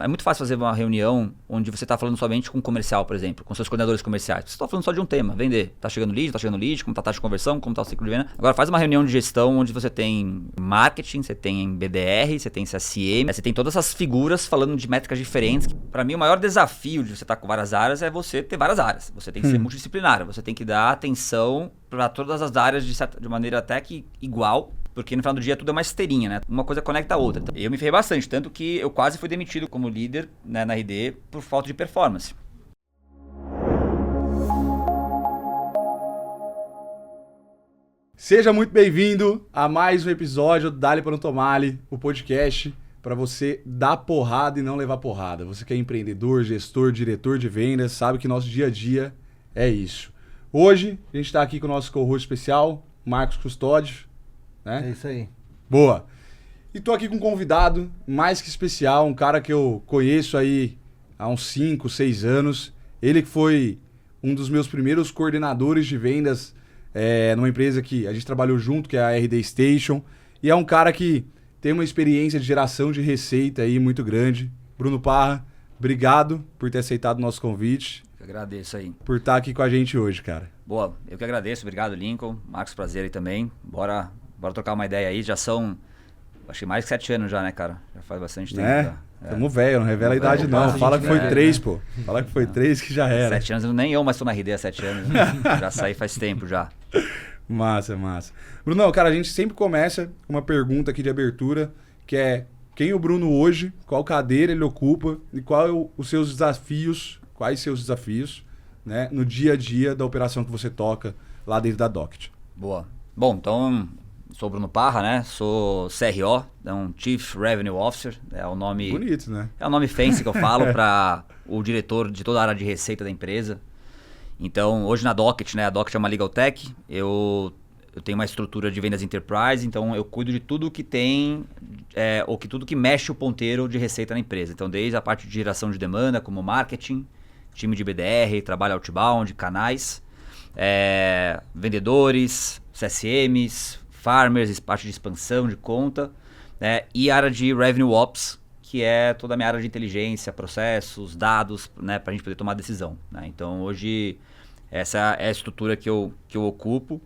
É muito fácil fazer uma reunião onde você está falando somente com o comercial, por exemplo, com seus coordenadores comerciais. Você está falando só de um tema, vender. Tá chegando lead, como tá a taxa de conversão, como tá o ciclo de venda. Agora faz uma reunião de gestão onde você tem marketing, você tem BDR, você tem CSM, você tem todas essas figuras falando de métricas diferentes. Para mim, o maior desafio de você estar com várias áreas é você ter várias áreas. Você tem que ser multidisciplinar, você tem que dar atenção para todas as áreas de maneira até que igual. Porque no final do dia tudo é uma esteirinha, né? Uma coisa conecta a outra. Então, eu me ferrei bastante, tanto que eu quase fui demitido como líder, né, na RD por falta de performance. Seja muito bem-vindo a mais um episódio do Dali para não Tomale, o podcast para você dar porrada e não levar porrada. Você que é empreendedor, gestor, diretor de vendas, sabe que nosso dia a dia é isso. Hoje a gente está aqui com o nosso co-host especial, Marcos Custódio. Né? É isso aí. Boa. E tô aqui com um convidado mais que especial, um cara que eu conheço aí há uns 5, 6 anos. Ele que foi um dos meus primeiros coordenadores de vendas numa empresa que a gente trabalhou junto, que é a RD Station. E é um cara que tem uma experiência de geração de receita aí muito grande. Bruno Parra, obrigado por ter aceitado o nosso convite. Eu agradeço aí. Por estar aqui com a gente hoje, cara. Boa, eu que agradeço. Obrigado, Lincoln. Marcos, prazer aí também. Bora trocar uma ideia aí. Já são, acho que mais que 7 anos já, né, cara? Já faz bastante tempo. Tamo velho, não revela a idade não. Fala que foi 3, pô. Fala que foi 3 que já era. 7 anos, nem eu mais tô na RD há 7 anos. Já saí faz tempo já. Massa, massa. Brunão, cara, a gente sempre começa com uma pergunta aqui de abertura, que é quem é o Bruno hoje, qual cadeira ele ocupa e quais seus desafios, né, no dia a dia da operação que você toca lá dentro da Docket. Boa. Bom, então, sou o Bruno Parra, né? Sou CRO, então Chief Revenue Officer. É o nome... Bonito, né? É o nome fancy que eu falo para o diretor de toda a área de receita da empresa. Então, hoje na Docket, né? A Docket é uma Legal Tech. Eu tenho uma estrutura de vendas enterprise, então eu cuido de tudo que tem, tudo que mexe o ponteiro de receita na empresa. Então, desde a parte de geração de demanda, como marketing, time de BDR, trabalho outbound, canais, vendedores, CSMs, farmers, parte de expansão de conta, né? E a área de Revenue Ops, que é toda a minha área de inteligência, processos, dados, né? Para a gente poder tomar decisão, né? Então, hoje, essa é a estrutura que eu ocupo.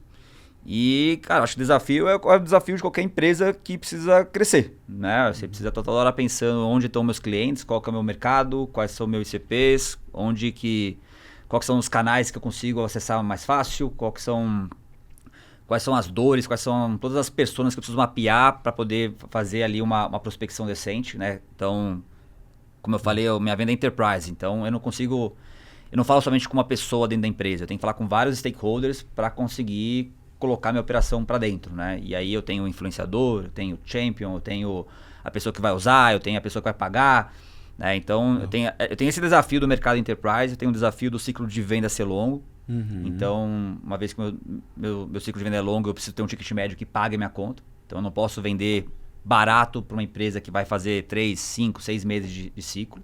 E, cara, acho que o desafio é o desafio de qualquer empresa que precisa crescer, né? Você precisa estar toda hora pensando onde estão meus clientes, qual que é o meu mercado, quais são meus ICPs, quais são os canais que eu consigo acessar mais fácil, quais são as dores, quais são todas as pessoas que eu preciso mapear para poder fazer ali uma prospecção decente, né? Então, como eu falei, minha venda é enterprise, então eu não falo somente com uma pessoa dentro da empresa, eu tenho que falar com vários stakeholders para conseguir colocar minha operação para dentro, né? E aí eu tenho o influenciador, eu tenho o champion, eu tenho a pessoa que vai usar, eu tenho a pessoa que vai pagar, né? Então eu tenho esse desafio do mercado enterprise, eu tenho o desafio do ciclo de venda ser longo. Então, uma vez que meu ciclo de venda é longo, eu preciso ter um ticket médio que pague a minha conta. Então, eu não posso vender barato para uma empresa que vai fazer 3, 5, 6 meses de ciclo.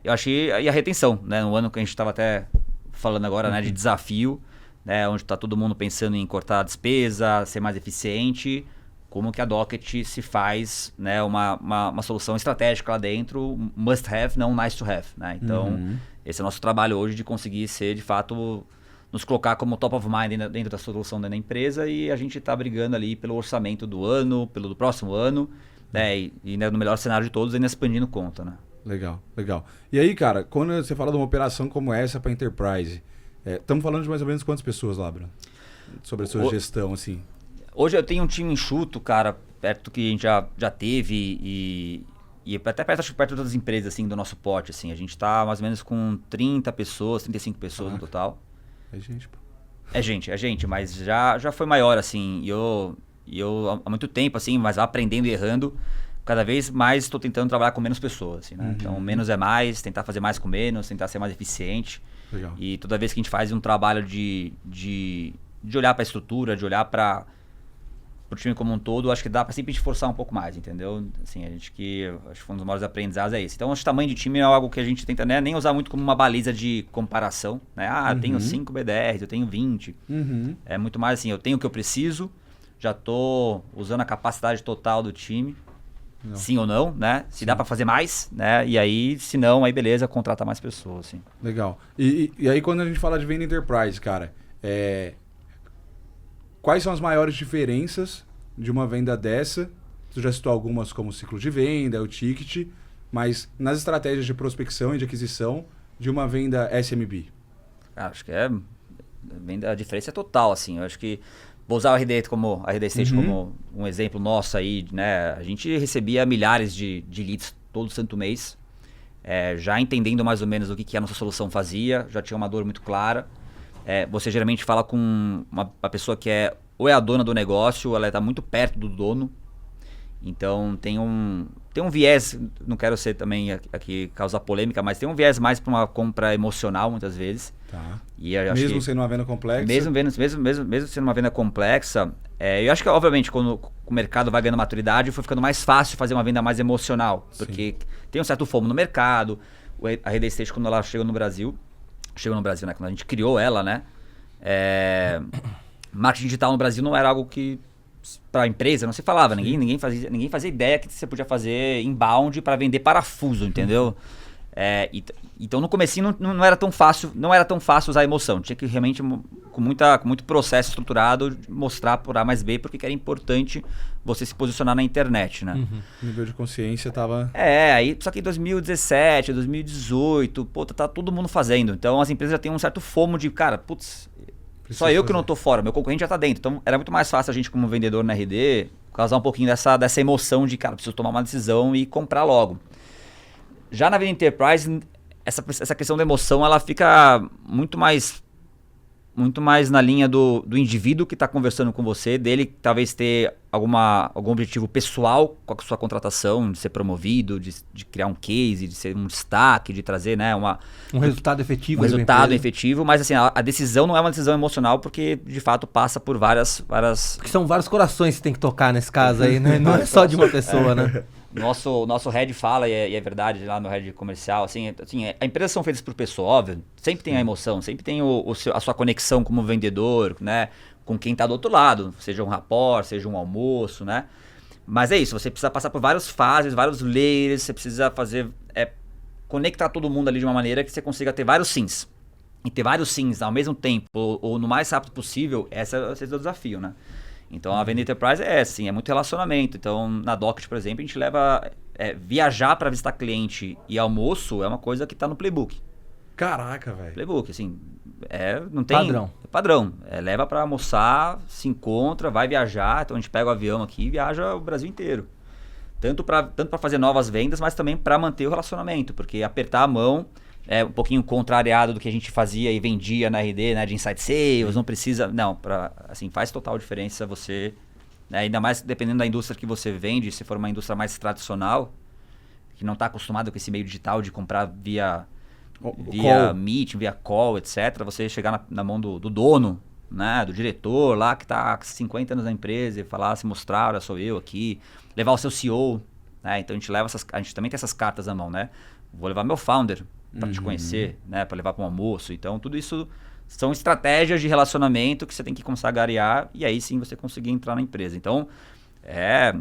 Eu achei... E a retenção, né? No ano que a gente estava até falando agora, né, de desafio, né, onde está todo mundo pensando em cortar a despesa, ser mais eficiente, como que a Docket se faz, né, uma solução estratégica lá dentro, must have, não nice to have, né? Então, esse é o nosso trabalho hoje de conseguir ser, de fato, nos colocar como top of mind dentro da solução da empresa, e a gente está brigando ali pelo orçamento do ano, do próximo ano, né, e né, no melhor cenário de todos, ainda expandindo conta, né? Legal, legal. E aí, cara, quando você fala de uma operação como essa para Enterprise, estamos falando de mais ou menos quantas pessoas lá, Bruno? Sobre a sua gestão, assim. Hoje eu tenho um time enxuto, cara, perto do que a gente já teve e até perto das empresas, assim, do nosso porte, assim. A gente tá mais ou menos com 30 pessoas, 35 pessoas no total. É gente, pô. É gente, mas já foi maior, assim. E eu há muito tempo, assim, mas aprendendo e errando, cada vez mais estou tentando trabalhar com menos pessoas, assim, né? Então, menos é mais, tentar fazer mais com menos, tentar ser mais eficiente. Legal. E toda vez que a gente faz um trabalho de olhar para a estrutura, de olhar para o time como um todo, acho que dá para sempre a gente forçar um pouco mais, entendeu? Assim, acho que um dos maiores aprendizados é esse. Então, acho que o tamanho de time é algo que a gente tenta, né, nem usar muito como uma baliza de comparação, né? Eu tenho 5 BDRs, eu tenho 20. É muito mais assim, eu tenho o que eu preciso, já estou usando a capacidade total do time, sim ou não, né? Se dá para fazer mais, né? E aí, se não, aí beleza, contrata mais pessoas, assim. Legal. E aí quando a gente fala de venda enterprise, cara, quais são as maiores diferenças de uma venda dessa? Tu já citou algumas como o ciclo de venda, o ticket, mas nas estratégias de prospecção e de aquisição de uma venda SMB. Acho que a diferença é total, assim. Eu acho que vou usar o RD State como um exemplo nosso aí, né? A gente recebia milhares de leads todo santo mês, já entendendo mais ou menos o que a nossa solução fazia, já tinha uma dor muito clara. Você geralmente fala com uma pessoa que ou é a dona do negócio, ou ela está muito perto do dono. Então tem um viés, não quero ser também aqui causar polêmica, mas tem um viés mais para uma compra emocional muitas vezes. Tá. E eu acho mesmo sendo uma venda complexa? Mesmo sendo uma venda complexa, eu acho que obviamente quando o mercado vai ganhando maturidade, foi ficando mais fácil fazer uma venda mais emocional. Porque tem um certo fomo no mercado. A RD State, quando ela chegou no Brasil, né? Quando a gente criou ela, né? Marketing digital no Brasil não era algo que para a empresa não se falava, ninguém fazia ideia que você podia fazer inbound para vender parafuso, entendeu? Então no comecinho não era tão fácil usar a emoção, tinha que realmente com muito processo estruturado mostrar por A mais B porque era importante você se posicionar na internet, né? O nível de consciência tava... aí só que em 2017, 2018, tá todo mundo fazendo, então as empresas já têm um certo fomo de, cara, putz, só eu que não tô fora, meu concorrente já tá dentro. Então era muito mais fácil a gente como vendedor na RD causar um pouquinho dessa emoção de, cara, preciso tomar uma decisão e comprar logo. Já na venda enterprise, essa questão da emoção, ela fica muito mais na linha do indivíduo que está conversando com você, dele talvez ter algum objetivo pessoal com a sua contratação, de ser promovido, de criar um case, de ser um destaque, de trazer, né, um resultado efetivo. Um resultado efetivo, mas assim, a decisão não é uma decisão emocional porque de fato passa por várias... Porque são vários corações que tem que tocar nesse caso aí, né? Não é só de uma pessoa, né? Nosso head fala, e é verdade lá no head comercial, assim, a empresas são feitas por pessoa, óbvio, sempre tem a emoção, sempre tem a sua conexão como vendedor, né, com quem está do outro lado, seja um rapport, seja um almoço, né, mas é isso, você precisa passar por várias fases, vários layers, você precisa conectar todo mundo ali de uma maneira que você consiga ter vários sims, e ter vários sims ao mesmo tempo, ou no mais rápido possível, esse é o desafio, né. Então a venda enterprise é muito relacionamento. Então na Docket, por exemplo, a gente leva viajar para visitar cliente e almoço é uma coisa que está no playbook. Caraca, velho. Playbook, assim, não tem... Padrão. Padrão. Leva para almoçar, se encontra, vai viajar. Então a gente pega o avião aqui e viaja o Brasil inteiro. Tanto para fazer novas vendas, mas também para manter o relacionamento. Porque apertar a mão é um pouquinho contrariado do que a gente fazia e vendia na RD, né, de Inside Sales, não precisa... Não, assim, faz total diferença você... Né, ainda mais dependendo da indústria que você vende, se for uma indústria mais tradicional, que não está acostumado com esse meio digital de comprar via Meet, via call, etc. Você chegar na mão do dono, né, do diretor lá que está há 50 anos na empresa e falar, se mostrar, olha, sou eu aqui, levar o seu CEO, né, então a gente também tem essas cartas na mão, né? Vou levar meu founder para te conhecer, né, para levar para um almoço. Então, tudo isso são estratégias de relacionamento que você tem que começar a garear e aí sim você conseguir entrar na empresa. Então, é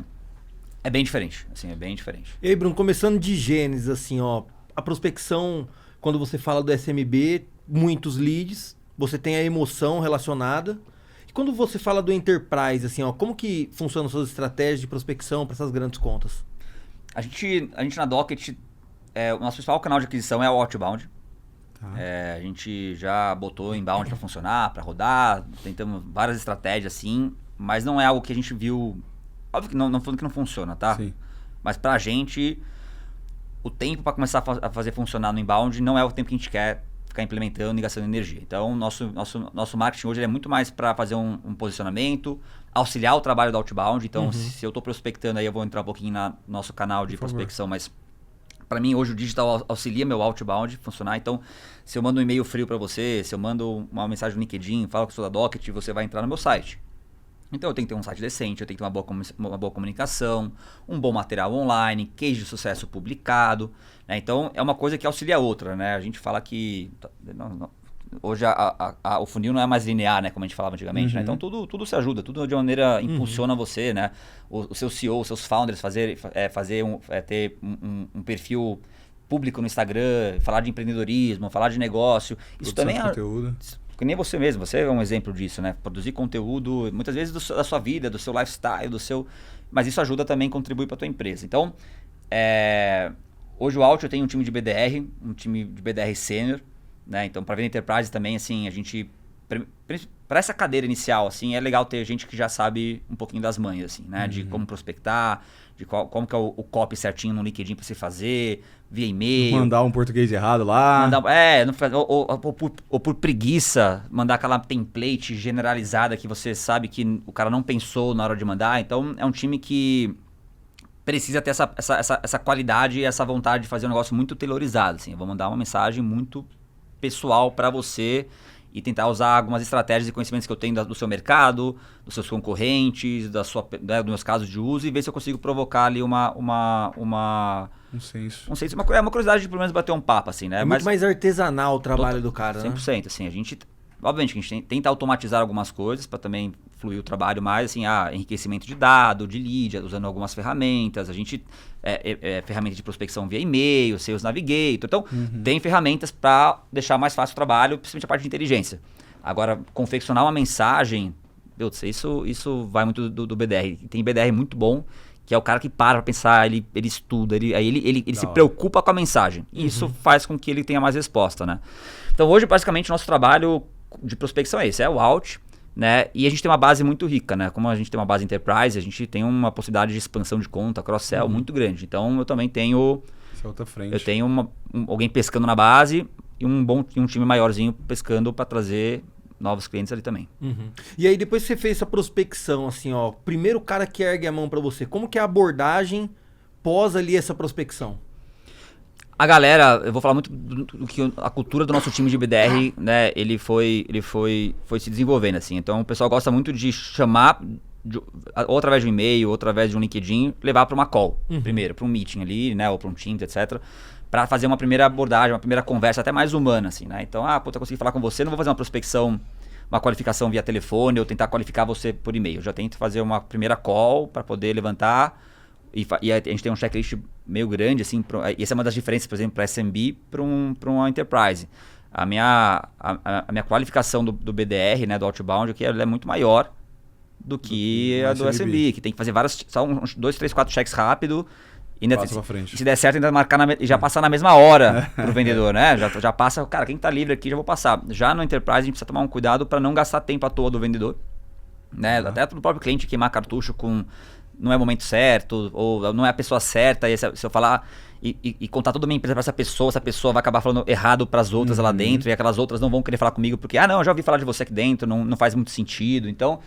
bem diferente, assim, é bem diferente. E aí, Bruno, começando de Gênesis, assim, ó, a prospecção, quando você fala do SMB, muitos leads, você tem a emoção relacionada. E quando você fala do Enterprise, assim, ó, como que funcionam suas estratégias de prospecção para essas grandes contas? A gente na Docket, o nosso principal canal de aquisição é o outbound. Tá. A gente já botou inbound para funcionar, para rodar, tentamos várias estratégias assim, mas não é algo que a gente viu... Óbvio que não falando que não funciona, tá? Sim. Mas pra gente, o tempo para começar a fazer funcionar no inbound não é o tempo que a gente quer ficar implementando e gastando energia. Então, nosso marketing hoje é muito mais para fazer um posicionamento, auxiliar o trabalho do outbound. Então, se eu estou prospectando, aí eu vou entrar um pouquinho no nosso canal de prospecção, mas para mim, hoje o digital auxilia meu outbound funcionar. Então, se eu mando um e-mail frio para você, se eu mando uma mensagem no LinkedIn, falo que sou da Docket, você vai entrar no meu site. Então eu tenho que ter um site decente, eu tenho que ter uma boa comunicação, um bom material online, case de sucesso publicado, né? Então é uma coisa que auxilia a outra, né? A gente fala que hoje o funil não é mais linear, né? Como a gente falava antigamente, né? Então tudo se ajuda, tudo de uma maneira impulsiona você, né? O seu CEO, os seus founders ter um perfil público no Instagram, falar de empreendedorismo, falar de negócio. Isso Produção também de conteúdo. Que nem você mesmo, você é um exemplo disso, né? Produzir conteúdo, muitas vezes da sua vida, do seu lifestyle, mas isso ajuda também a contribuir para a tua empresa. Então, hoje o Alt eu tenho um time de BDR, um time de BDR sênior, né? Então, para venda enterprise também, assim, a gente para essa cadeira inicial, assim, é legal ter gente que já sabe um pouquinho das manhas, assim, né? De como prospectar, de como que é o copy certinho no LinkedIn para você fazer, via e-mail. Mandar um português errado lá. Ou por preguiça, mandar aquela template generalizada que você sabe que o cara não pensou na hora de mandar. Então, é um time que precisa ter essa qualidade e essa vontade de fazer um negócio muito tailorizado, assim. Eu vou mandar uma mensagem muito pessoal para você e tentar usar algumas estratégias e conhecimentos que eu tenho do seu mercado, dos seus concorrentes, dos meus casos de uso e ver se eu consigo provocar ali um senso. Uma curiosidade de pelo menos bater um papo, assim, né? É muito mais artesanal o trabalho do cara, 100%, né? Assim, obviamente que a gente tenta automatizar algumas coisas para também fluir o trabalho mais, assim, enriquecimento de dado, de lead, usando algumas ferramentas, a gente ferramenta de prospecção via e-mail, Sales Navigator, então tem ferramentas para deixar mais fácil o trabalho, principalmente a parte de inteligência. Agora, confeccionar uma mensagem, isso vai muito do BDR, tem BDR muito bom, que é o cara que para pensar, ele estuda, ele se preocupa com a mensagem, e isso faz com que ele tenha mais resposta, né? Então hoje, basicamente, o nosso trabalho de prospecção é esse, é o Alt, né? E a gente tem uma base muito rica, né? Como a gente tem uma base enterprise, a gente tem uma possibilidade de expansão de conta, cross-sell muito grande. Então eu também tenho... Essa é outra frente. Eu tenho alguém pescando na base e um time maiorzinho pescando para trazer novos clientes ali também. E aí depois que você fez essa prospecção, assim, ó, primeiro cara que ergue a mão para você, como que é a abordagem pós ali essa prospecção? A galera, eu vou falar muito do que a cultura do nosso time de BDR, né, ele foi se desenvolvendo, assim. Então o pessoal gosta muito de chamar, ou através de um e-mail, ou através de um LinkedIn, levar para uma call, primeiro, para um meeting ali, né, ou para um Teams, etc., para fazer uma primeira abordagem, uma primeira conversa até mais humana, assim, né. Então, consegui falar com você, não vou fazer uma prospecção, uma qualificação via telefone, ou tentar qualificar você por e-mail. Eu já tento fazer uma primeira call para poder levantar. E a gente tem um checklist meio grande, assim, e essa é uma das diferenças, por exemplo, para SMB para uma Enterprise. A minha qualificação do BDR, né, do Outbound, aqui, ela é muito maior do que a do SMB, que tem que fazer só 2, 3, 4 checks rápido, e ainda se der certo, ainda marcar e já passar na mesma hora pro vendedor, né? Já passa, cara, quem tá livre aqui, já vou passar. Já no Enterprise, a gente precisa tomar um cuidado para não gastar tempo à toa do vendedor, né? Até do próprio cliente queimar cartucho com... não é o momento certo, ou não é a pessoa certa, e se eu falar e contar toda a minha empresa para essa pessoa vai acabar falando errado para as outras lá dentro, e aquelas outras não vão querer falar comigo, porque, não, eu já ouvi falar de você aqui dentro, não faz muito sentido. Então,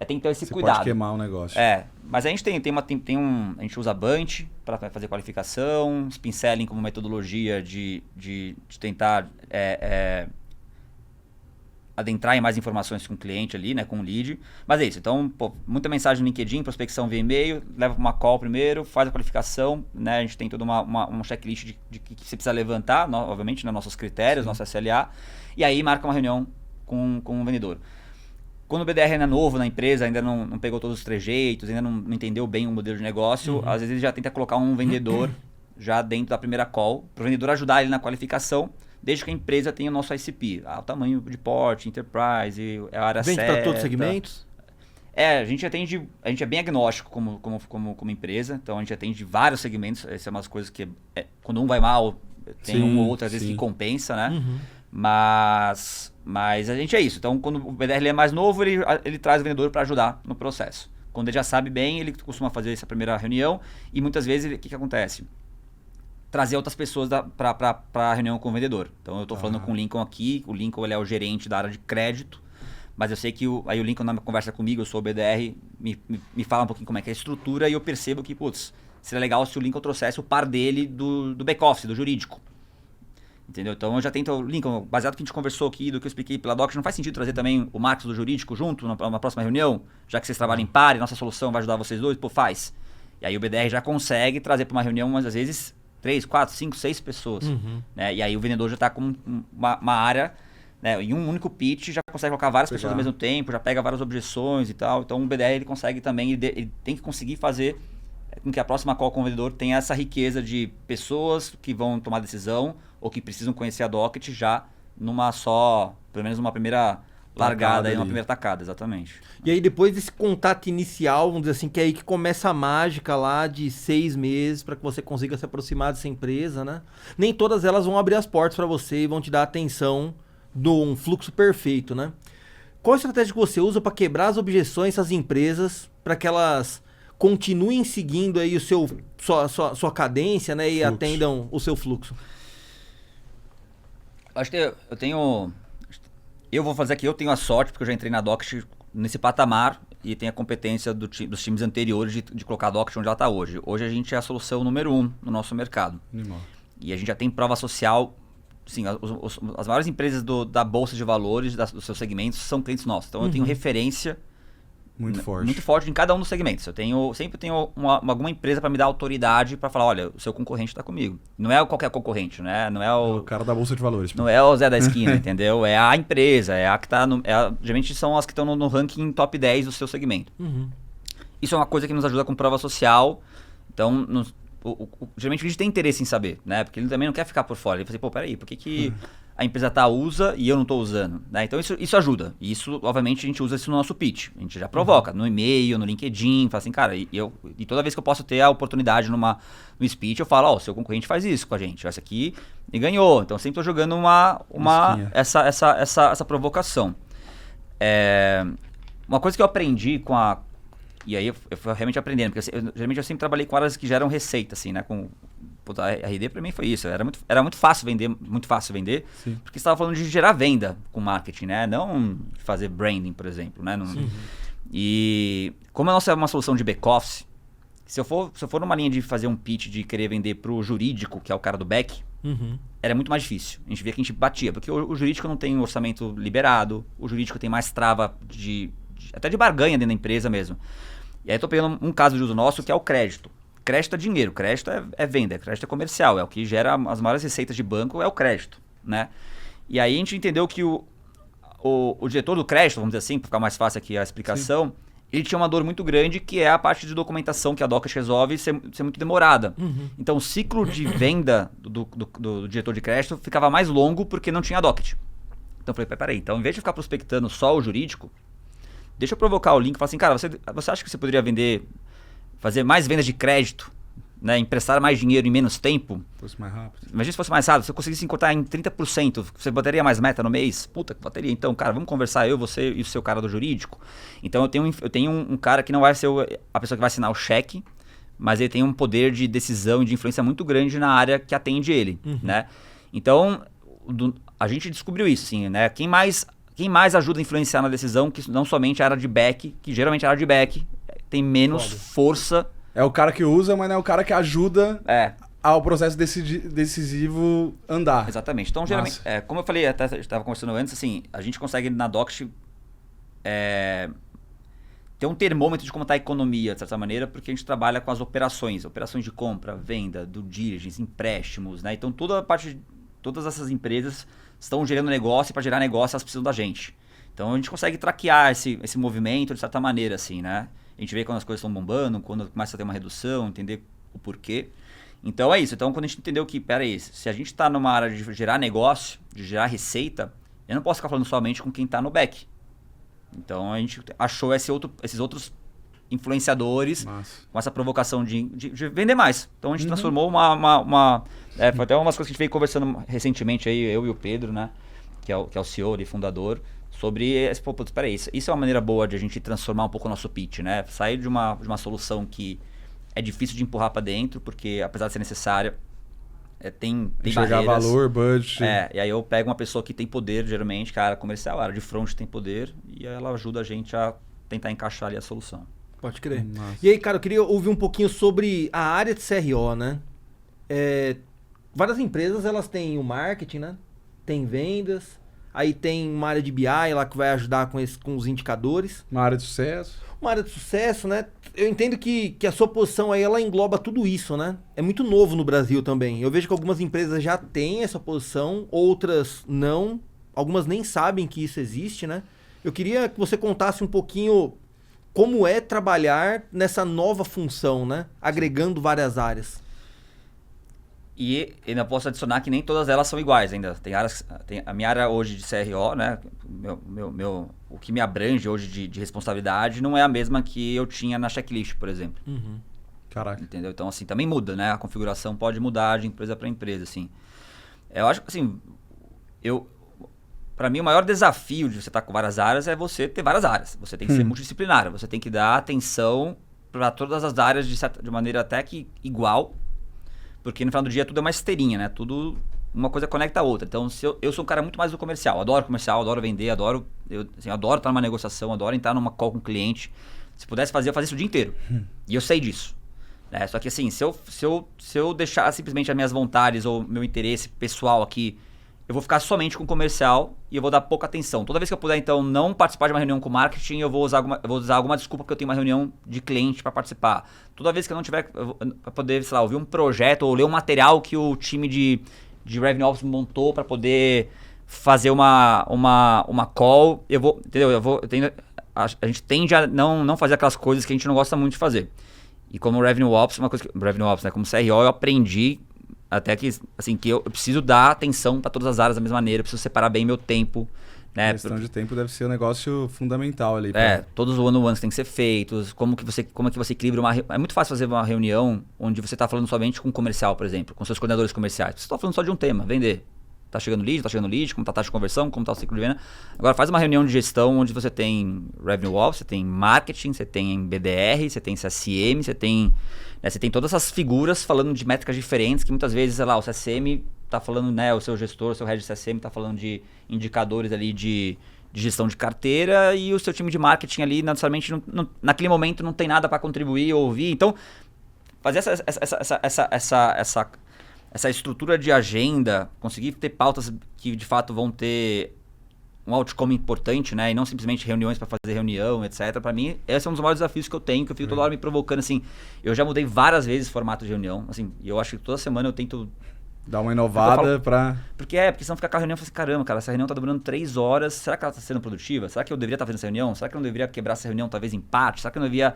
tem que ter esse cuidado. Pode queimar o negócio. Mas a gente a gente usa Bunch para fazer qualificação, Spin Selling como metodologia de tentar adentrar em mais informações com o cliente ali, né, com o lead. Mas é isso. Então, muita mensagem no LinkedIn, prospecção via e-mail, leva para uma call primeiro, faz a qualificação, né, a gente tem toda uma checklist de que você precisa levantar, obviamente, né, nossos critérios, nosso SLA, e aí marca uma reunião com o vendedor. Quando o BDR ainda é novo na empresa, ainda não pegou todos os trejeitos, ainda não entendeu bem o modelo de negócio, às vezes ele já tenta colocar um vendedor já dentro da primeira call, para o vendedor ajudar ele na qualificação, desde que a empresa tenha o nosso ICP, o tamanho de porte, enterprise, a área certa. Vende para todos os segmentos? A gente é bem agnóstico como empresa, então a gente atende vários segmentos, essas são umas coisas que, quando um vai mal, tem uma ou outra, às vezes, que compensa, né? Mas a gente é isso. Então, quando o BDR é mais novo, ele traz o vendedor para ajudar no processo. Quando ele já sabe bem, ele costuma fazer essa primeira reunião e muitas vezes, o que acontece? Trazer outras pessoas para a reunião com o vendedor. Então, eu estou falando com o Lincoln aqui, o Lincoln ele é o gerente da área de crédito, mas eu sei que aí o Lincoln, na conversa comigo, eu sou o BDR, me fala um pouquinho como é que é a estrutura e eu percebo que, seria legal se o Lincoln trouxesse o par dele do back-office, do jurídico. Entendeu? Então eu já tento, Lincoln, baseado no que a gente conversou aqui, do que eu expliquei pela Doc, não faz sentido trazer também o Marcos do jurídico junto numa próxima reunião? Já que vocês trabalham em par e nossa solução vai ajudar vocês dois? Faz. E aí o BDR já consegue trazer para uma reunião, mas às vezes 3, 4, 5, 6 pessoas. Né? E aí o vendedor já está com uma área né, em um único pitch já consegue colocar várias pessoas ao mesmo tempo, já pega várias objeções e tal. Então o BDR ele consegue também, ele tem que conseguir fazer com que a próxima call com o vendedor tenha essa riqueza de pessoas que vão tomar decisão ou que precisam conhecer a Docket já numa só, pelo menos numa primeira largada aí, numa primeira tacada, exatamente. E aí depois desse contato inicial, vamos dizer assim, que é aí que começa a mágica lá de 6 meses para que você consiga se aproximar dessa empresa, né? Nem todas elas vão abrir as portas para você e vão te dar atenção de um fluxo perfeito, né? Qual a estratégia que você usa para quebrar as objeções dessas empresas para que elas continuem seguindo aí sua cadência, né? E atendam o seu fluxo? Acho que eu vou fazer aqui, eu tenho a sorte, porque eu já entrei na Docket nesse patamar e tenho a competência dos times anteriores de colocar a Docket onde ela está hoje. Hoje a gente é a solução número 1 no nosso mercado. E a gente já tem prova social. Sim, as maiores empresas da Bolsa de Valores, dos seus segmentos, são clientes nossos. Então eu tenho referência muito forte em cada um dos segmentos. Sempre tenho alguma empresa para me dar autoridade para falar, olha, o seu concorrente está comigo. Não é qualquer concorrente, né? Não é o cara da Bolsa de Valores. Não é o Zé da esquina, entendeu? É a empresa, é a que está geralmente são as que estão no ranking top 10 do seu segmento. Isso é uma coisa que nos ajuda com prova social. Então, geralmente a gente tem interesse em saber, né? Porque ele também não quer ficar por fora. Ele fala assim, pô, peraí, por que a empresa usa e eu não estou usando? Né? Então isso ajuda. E isso, obviamente, a gente usa isso no nosso pitch. A gente já provoca no e-mail, no LinkedIn, fala assim, cara, e toda vez que eu posso ter a oportunidade no speech, eu falo, ó, o seu concorrente faz isso com a gente, essa aqui e ganhou. Então sempre estou jogando essa provocação. Uma coisa que eu aprendi e aí eu fui realmente aprendendo, porque geralmente eu sempre trabalhei com áreas que geram receita, assim, né? A RD pra mim foi isso, era muito fácil vender, Sim. porque você estava falando de gerar venda com marketing, né? Não fazer branding, por exemplo, né? E como a nossa é uma solução de back-office, se eu for numa linha de fazer um pitch de querer vender pro jurídico, que é o cara do back, era muito mais difícil. A gente via que a gente batia, porque o jurídico não tem orçamento liberado, o jurídico tem mais trava até de barganha dentro da empresa mesmo. E aí eu tô pegando um caso de uso nosso que é o crédito. Crédito é dinheiro, crédito é venda, crédito é comercial, é o que gera as maiores receitas de banco, é o crédito, né? E aí a gente entendeu que o diretor do crédito, vamos dizer assim, para ficar mais fácil aqui a explicação, ele tinha uma dor muito grande, que é a parte de documentação que a Docket resolve ser muito demorada. Então o ciclo de venda do diretor de crédito ficava mais longo porque não tinha a Docket. Então eu falei, peraí, então em vez de ficar prospectando só o jurídico, deixa eu provocar o link e falar assim, cara, você acha que você poderia fazer mais vendas de crédito, né, emprestar mais dinheiro em menos tempo? Fosse mais rápido. Imagina se fosse mais rápido, se eu conseguisse encurtar em 30%, você bateria mais meta no mês? Puta, bateria. Então, cara, vamos conversar você e o seu cara do jurídico. Então, eu tenho um cara que não vai ser a pessoa que vai assinar o cheque, mas ele tem um poder de decisão e de influência muito grande na área que atende ele, né? Então, a gente descobriu isso, assim, né? Quem mais ajuda a influenciar na decisão, que não somente a área de back, que geralmente a área de back tem menos força. É o cara que usa, mas não é o cara que ajuda ao processo decisivo andar. Exatamente. Então, geralmente, como eu falei, até estava conversando antes, assim, a gente consegue na Docket ter um termômetro de como está a economia, de certa maneira, porque a gente trabalha com as operações de compra, venda, due diligence, empréstimos, né? Então, todas essas empresas estão gerando negócio, e para gerar negócio elas precisam da gente. Então a gente consegue traquear esse movimento de certa maneira, assim, né? A gente vê quando as coisas estão bombando, quando começa a ter uma redução, entender o porquê. Então é isso. Então quando a gente entendeu que, peraí, se a gente está numa área de gerar negócio, de gerar receita, eu não posso ficar falando somente com quem está no back. Então a gente achou esses outros influenciadores com essa provocação de vender mais. Então a gente transformou foi até umas coisas que a gente veio conversando recentemente aí, eu e o Pedro, né? Que é o CEO e fundador, sobre peraí, isso é uma maneira boa de a gente transformar um pouco o nosso pitch, né? Sair de uma solução que é difícil de empurrar para dentro, porque apesar de ser necessária, tem enxergar barreiras. Valor, budget. E aí eu pego uma pessoa que tem poder, geralmente, que a área comercial, a área de front tem poder, e ela ajuda a gente a tentar encaixar ali a solução. Pode crer. E aí, cara, eu queria ouvir um pouquinho sobre a área de CRO, né? Várias empresas, elas têm o marketing, né? Tem vendas, aí tem uma área de BI lá que vai ajudar com os indicadores. Uma área de sucesso. Uma área de sucesso, né? Eu entendo que a sua posição aí, ela engloba tudo isso, né? É muito novo no Brasil também. Eu vejo que algumas empresas já têm essa posição, outras não. algumas nem sabem que isso existe, né? Eu queria que você contasse um pouquinho como é trabalhar nessa nova função, né? Agregando várias áreas. E ainda posso adicionar que nem todas elas são iguais ainda. Tem a minha área hoje de CRO, né? O que me abrange hoje de responsabilidade não é a mesma que eu tinha na checklist, por exemplo. Caraca. Entendeu? Então, assim, também muda, né? A configuração pode mudar de empresa para empresa, assim. Eu acho que, assim, para mim, o maior desafio de você estar com várias áreas é você ter várias áreas. Você tem que ser multidisciplinar, você tem que dar atenção para todas as áreas de maneira até que igual, porque no final do dia tudo é uma esteirinha, né? Tudo, uma coisa conecta a outra. Então, eu sou um cara muito mais do comercial, adoro vender, adoro estar numa negociação, adoro entrar numa call com o cliente. Se pudesse fazer, eu fazia isso o dia inteiro. E eu sei disso. Só que assim, se eu deixar simplesmente as minhas vontades ou meu interesse pessoal aqui, eu vou ficar somente com comercial e eu vou dar pouca atenção. Toda vez que eu puder, então, não participar de uma reunião com marketing, eu vou usar alguma desculpa porque eu tenho uma reunião de cliente para participar. Toda vez que eu não tiver para poder, sei lá, ouvir um projeto ou ler um material que o time de Revenue Ops montou para poder fazer uma call, eu vou, entendeu? A gente tende a não fazer aquelas coisas que a gente não gosta muito de fazer. E como Revenue Ops, né, como CRO, eu aprendi até que, assim, que eu preciso dar atenção para todas as áreas da mesma maneira, eu preciso separar bem meu tempo. Né? A questão de tempo deve ser um negócio fundamental ali. Todos os one-on-ones têm que ser feitos, como é que você equilibra É muito fácil fazer uma reunião onde você está falando somente com comercial, por exemplo, com seus coordenadores comerciais. Você está falando só de um tema, vender. Tá chegando lead, como tá a taxa de conversão, como tá o ciclo de venda. Agora faz uma reunião de gestão onde você tem Revenue Ops, você tem marketing, você tem BDR, você tem CSM, você tem todas essas figuras falando de métricas diferentes que muitas vezes, sei lá, o CSM tá falando, né, o seu gestor, o seu head de CSM tá falando de indicadores ali de gestão de carteira e o seu time de marketing ali, necessariamente, naquele momento não tem nada para contribuir ou ouvir. Então, fazer essa estrutura de agenda, conseguir ter pautas que de fato vão ter um outcome importante, né? E não simplesmente reuniões para fazer reunião, etc. Para mim, esse é um dos maiores desafios que eu tenho, que eu fico toda hora me provocando, assim. Eu já mudei várias vezes o formato de reunião, assim, e eu acho que toda semana eu tento dar uma inovada Porque senão fica com a reunião e fala assim, caramba, cara, essa reunião tá durando 3 horas, será que ela tá sendo produtiva? Será que eu deveria estar fazendo essa reunião? Será que eu não deveria quebrar essa reunião, talvez em parte? Será que eu não deveria...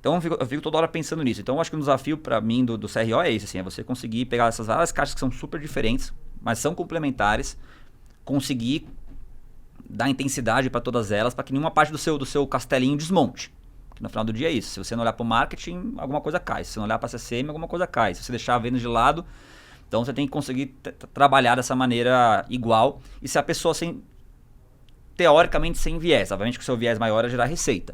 Então eu fico toda hora pensando nisso. Então eu acho que um desafio para mim do CRO é esse, assim, é você conseguir pegar essas várias caixas que são super diferentes, mas são complementares, conseguir dar intensidade para todas elas, para que nenhuma parte do seu castelinho desmonte. Porque no final do dia é isso. Se você não olhar para o marketing, alguma coisa cai. Se você não olhar para a CCM, alguma coisa cai. Se você deixar a venda de lado, então você tem que conseguir trabalhar dessa maneira igual. E se a pessoa, teoricamente, sem viés. Obviamente que o seu viés maior é gerar receita.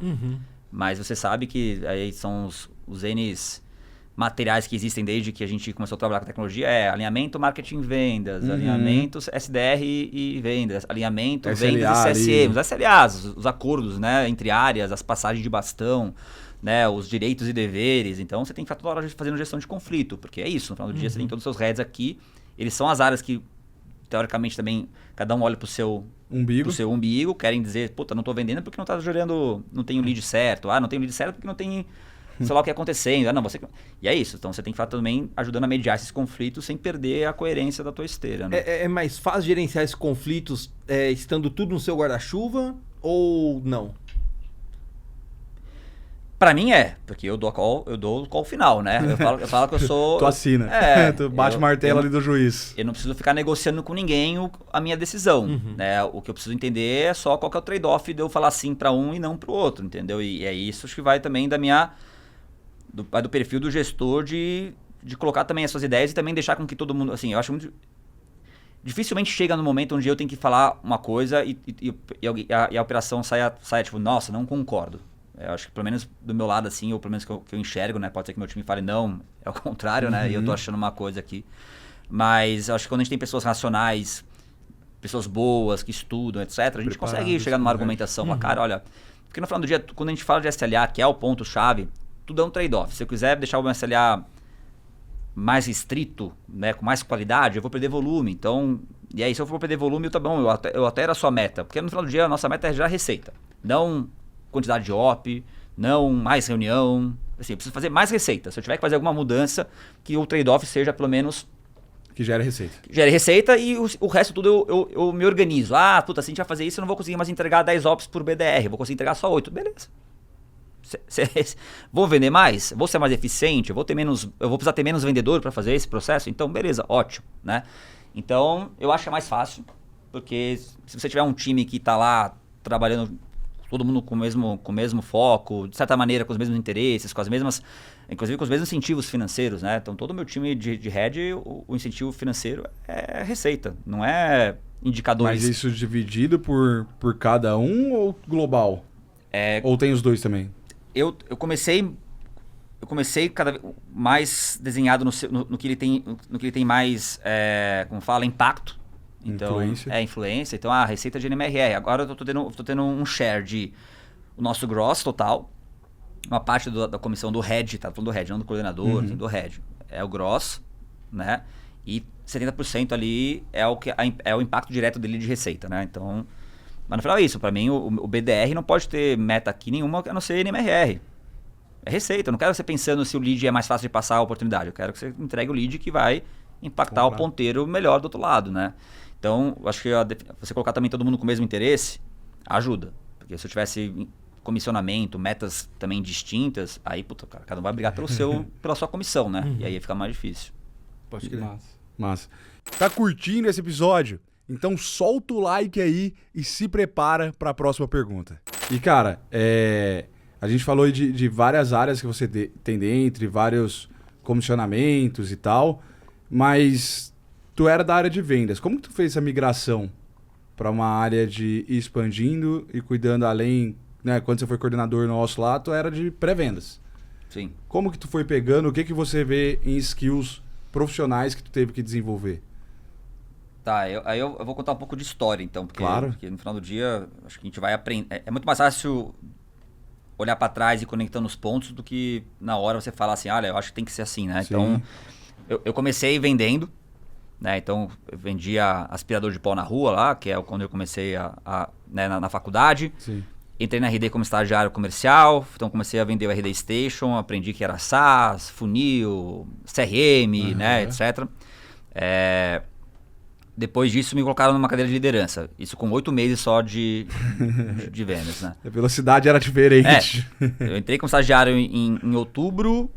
Mas você sabe que aí são os N's materiais que existem desde que a gente começou a trabalhar com tecnologia. Alinhamento, marketing, vendas, alinhamento, SDR e vendas, alinhamento, SLA, vendas e CSM, os SLAs, os acordos, né, entre áreas, as passagens de bastão, né, os direitos e deveres. Então você tem que ficar toda hora fazendo gestão de conflito, porque é isso, no final do dia você tem todos os seus heads aqui, eles são as áreas que teoricamente também cada um olha pro seu umbigo, querem dizer, puta, não tô vendendo porque não tá gerando, não tem o lead certo, não tem o lead certo porque não tem, sei lá o que acontecendo, E é isso, então você tem que estar também ajudando a mediar esses conflitos sem perder a coerência da tua esteira, né? É mais fácil gerenciar esses conflitos estando tudo no seu guarda-chuva ou não? Pra mim porque eu dou o call final, né? Eu falo que eu sou... Tu assina. Tu bate o martelo ali do juiz. Eu não preciso ficar negociando com ninguém a minha decisão, né? O que eu preciso entender é só qual que é o trade-off de eu falar sim pra um e não pro outro, entendeu? E é isso que vai também do perfil do gestor de colocar também as suas ideias e também deixar com que todo mundo... Assim, eu acho muito... Dificilmente chega no momento onde eu tenho que falar uma coisa e a operação saia tipo, nossa, não concordo. Eu acho que pelo menos do meu lado, assim, ou pelo menos que eu enxergo, né? Pode ser que meu time fale, não, é o contrário, né? E eu tô achando uma coisa aqui. Mas eu acho que quando a gente tem pessoas racionais, pessoas boas, que estudam, etc., a gente consegue chegar numa argumentação. Falar, cara, olha... Porque no final do dia, quando a gente fala de SLA, que é o ponto-chave, tudo é um trade-off. Se eu quiser deixar o meu SLA mais restrito, né, com mais qualidade, eu vou perder volume. Então, e aí se eu for perder volume, tá bom, eu altero a sua meta. Porque no final do dia, a nossa meta é gerar receita. Não quantidade de OP, não mais reunião. Assim, eu preciso fazer mais receita. Se eu tiver que fazer alguma mudança, que o trade-off seja pelo menos Que gera receita. Gera receita e o resto tudo eu me organizo. Ah, puta, se a gente vai fazer isso, eu não vou conseguir mais entregar 10 ops por BDR, vou conseguir entregar só 8. Beleza. Vou vender mais? Vou ser mais eficiente? Eu vou precisar ter menos vendedor para fazer esse processo? Então, beleza, ótimo, né? Então, eu acho que é mais fácil, porque se você tiver um time que está lá trabalhando todo mundo com o mesmo foco, de certa maneira com os mesmos interesses, com as mesmas, inclusive com os mesmos incentivos financeiros, né? Então, todo o meu time de head, o incentivo financeiro é receita, não é indicadores. Mas isso dividido por cada um ou global? Ou tem os dois também? Eu comecei cada vez mais desenhado no que ele tem mais, como fala, impacto. Então, influência. Então, a receita de NMRR. Agora eu tô tendo um share de o nosso gross total, uma parte da comissão do head, tá falando do head, não do coordenador, do head. É o gross, né? E 70% ali é o impacto direto dele de receita, né? Então... Mas no final é isso, para mim o BDR não pode ter meta aqui nenhuma a não ser NMRR. É receita, eu não quero você pensando se o lead é mais fácil de passar a oportunidade, eu quero que você entregue o lead que vai impactar o ponteiro melhor do outro lado, né? Então, eu acho que você colocar também todo mundo com o mesmo interesse, ajuda. Porque se eu tivesse comissionamento, metas também distintas, aí, puta, cara, cada um vai brigar pela sua comissão, né? E aí fica mais difícil. Pode crer. Massa. Tá curtindo esse episódio? Então solta o like aí e se prepara para a próxima pergunta. E cara, a gente falou de várias áreas que você tem dentro, vários comissionamentos e tal, mas tu era da área de vendas. Como que tu fez essa migração para uma área de ir expandindo e cuidando além, né? Quando você foi coordenador nosso lá, tu era de pré-vendas. Sim. Como que tu foi pegando, o que você vê em skills profissionais que tu teve que desenvolver? Tá, aí eu vou contar um pouco de história, então, porque no final do dia, acho que a gente vai aprender. É muito mais fácil olhar para trás e conectando os pontos do que na hora você falar assim, olha, eu acho que tem que ser assim, né? Sim. Então, eu comecei vendendo, né? Então, eu vendia aspirador de pó na rua lá, que é quando eu comecei né, na faculdade. Sim. Entrei na RD como estagiário comercial, então comecei a vender o RD Station, aprendi que era SaaS, funil, CRM, né, etc. Depois disso, me colocaram numa cadeira de liderança. Isso com 8 meses só de vendas, né? A velocidade era diferente. Eu entrei como estagiário em outubro,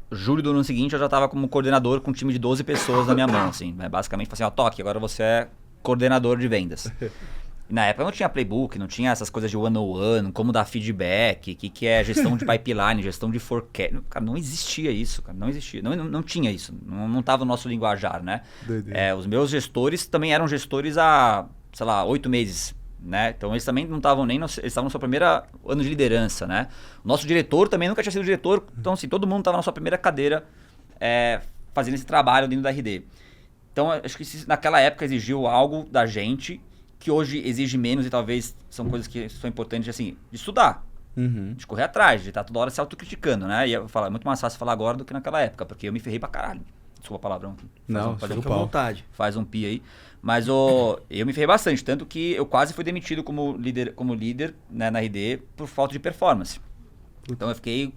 julho do ano seguinte eu já estava como coordenador com um time de 12 pessoas na minha mão, assim. Basicamente, falei assim, Toque, agora você é coordenador de vendas. E na época não tinha playbook, não tinha essas coisas de one-on-one, como dar feedback, que é gestão de pipeline, gestão de forecast. Cara, não existia isso, cara, não existia. Não tinha isso, não estava no nosso linguajar, né? Os meus gestores também eram gestores há, sei lá, 8 meses, né? Então eles também não estavam eles estavam no seu primeiro ano de liderança, né? O nosso diretor também nunca tinha sido diretor, então assim, todo mundo estava na sua primeira cadeira fazendo esse trabalho dentro da RD. Então acho que naquela época exigiu algo da gente que hoje exige menos e talvez são coisas que são importantes, assim, de estudar, de correr atrás, de estar toda hora se autocriticando, né? E eu falo, é muito mais fácil falar agora do que naquela época, porque eu me ferrei pra caralho. Desculpa a palavrão. Fica à vontade. Faz um pi aí. Mas eu me ferrei bastante, tanto que eu quase fui demitido como líder né, na RD por falta de performance. Então eu fiquei,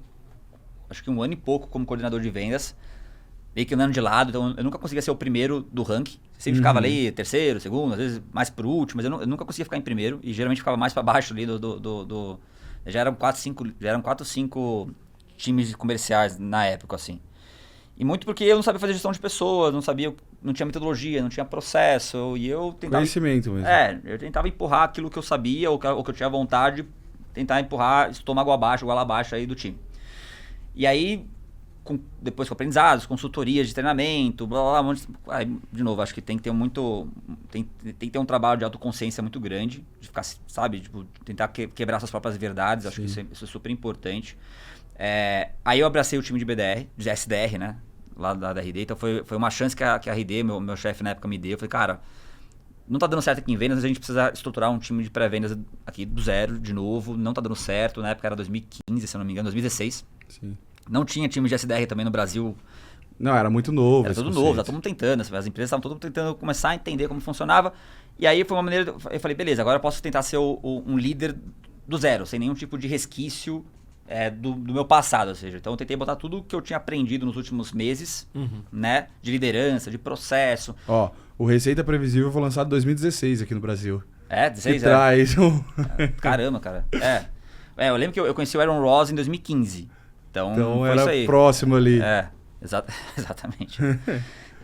acho que 1 ano e pouco como coordenador de vendas, meio que andando de lado, então eu nunca conseguia ser o primeiro do ranking. Sempre ficava ali terceiro, segundo, às vezes mais pro último, mas eu nunca conseguia ficar em primeiro e geralmente ficava mais para baixo ali já eram 4, 5 times comerciais na época, assim. E muito porque eu não sabia fazer gestão de pessoas, não tinha metodologia, não tinha processo, e eu tentava... Conhecimento mesmo. Eu tentava empurrar aquilo que eu sabia ou que eu tinha vontade, tentar empurrar estômago abaixo, goela abaixo aí do time. E aí... depois com aprendizados, consultorias de treinamento, blá blá blá. Aí, de novo, acho que tem que ter tem que ter um trabalho de autoconsciência muito grande, de ficar, sabe, tipo, tentar quebrar suas próprias verdades. Acho que isso é super importante. Aí eu abracei o time de BDR, de SDR, né, lá da RD. Então foi uma chance que a RD, meu chefe na época me deu. Eu falei, cara, não tá dando certo aqui em vendas, a gente precisa estruturar um time de pré-vendas aqui do zero, de novo. Não tá dando certo, na época era 2015, se eu não me engano, 2016. Sim. Não tinha time de SDR também no Brasil. Não, era muito novo. Era tudo novo, tá todo mundo tentando. As empresas estavam todo mundo tentando começar a entender como funcionava. E aí foi uma maneira... Eu falei, beleza, agora eu posso tentar ser um líder do zero, sem nenhum tipo de resquício do meu passado, ou seja, então eu tentei botar tudo que eu tinha aprendido nos últimos meses, né, de liderança, de processo. Ó, o Receita Previsível foi lançado em 2016 aqui no Brasil. 16 que traz Caramba, cara. Eu lembro que eu conheci o Aaron Ross em 2015. Então foi era isso aí. próximo ali. Exatamente.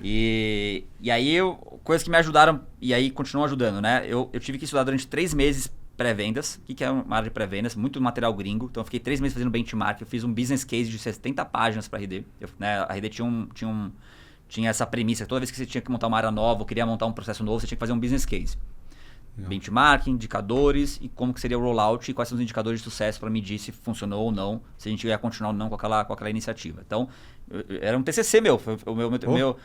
E aí, coisas que me ajudaram, e aí continuam ajudando, né? Eu tive que estudar durante 3 meses pré-vendas. O que é uma área de pré-vendas? Muito material gringo. Então eu fiquei 3 meses fazendo benchmark. Eu fiz um business case de 70 páginas para a RD. A RD tinha essa premissa. Toda vez que você tinha que montar uma área nova ou queria montar um processo novo, você tinha que fazer um business case. Benchmarking, indicadores e como que seria o rollout e quais são os indicadores de sucesso para medir se funcionou ou não, se a gente ia continuar ou não com aquela iniciativa. Então, era um TCC meu. Eu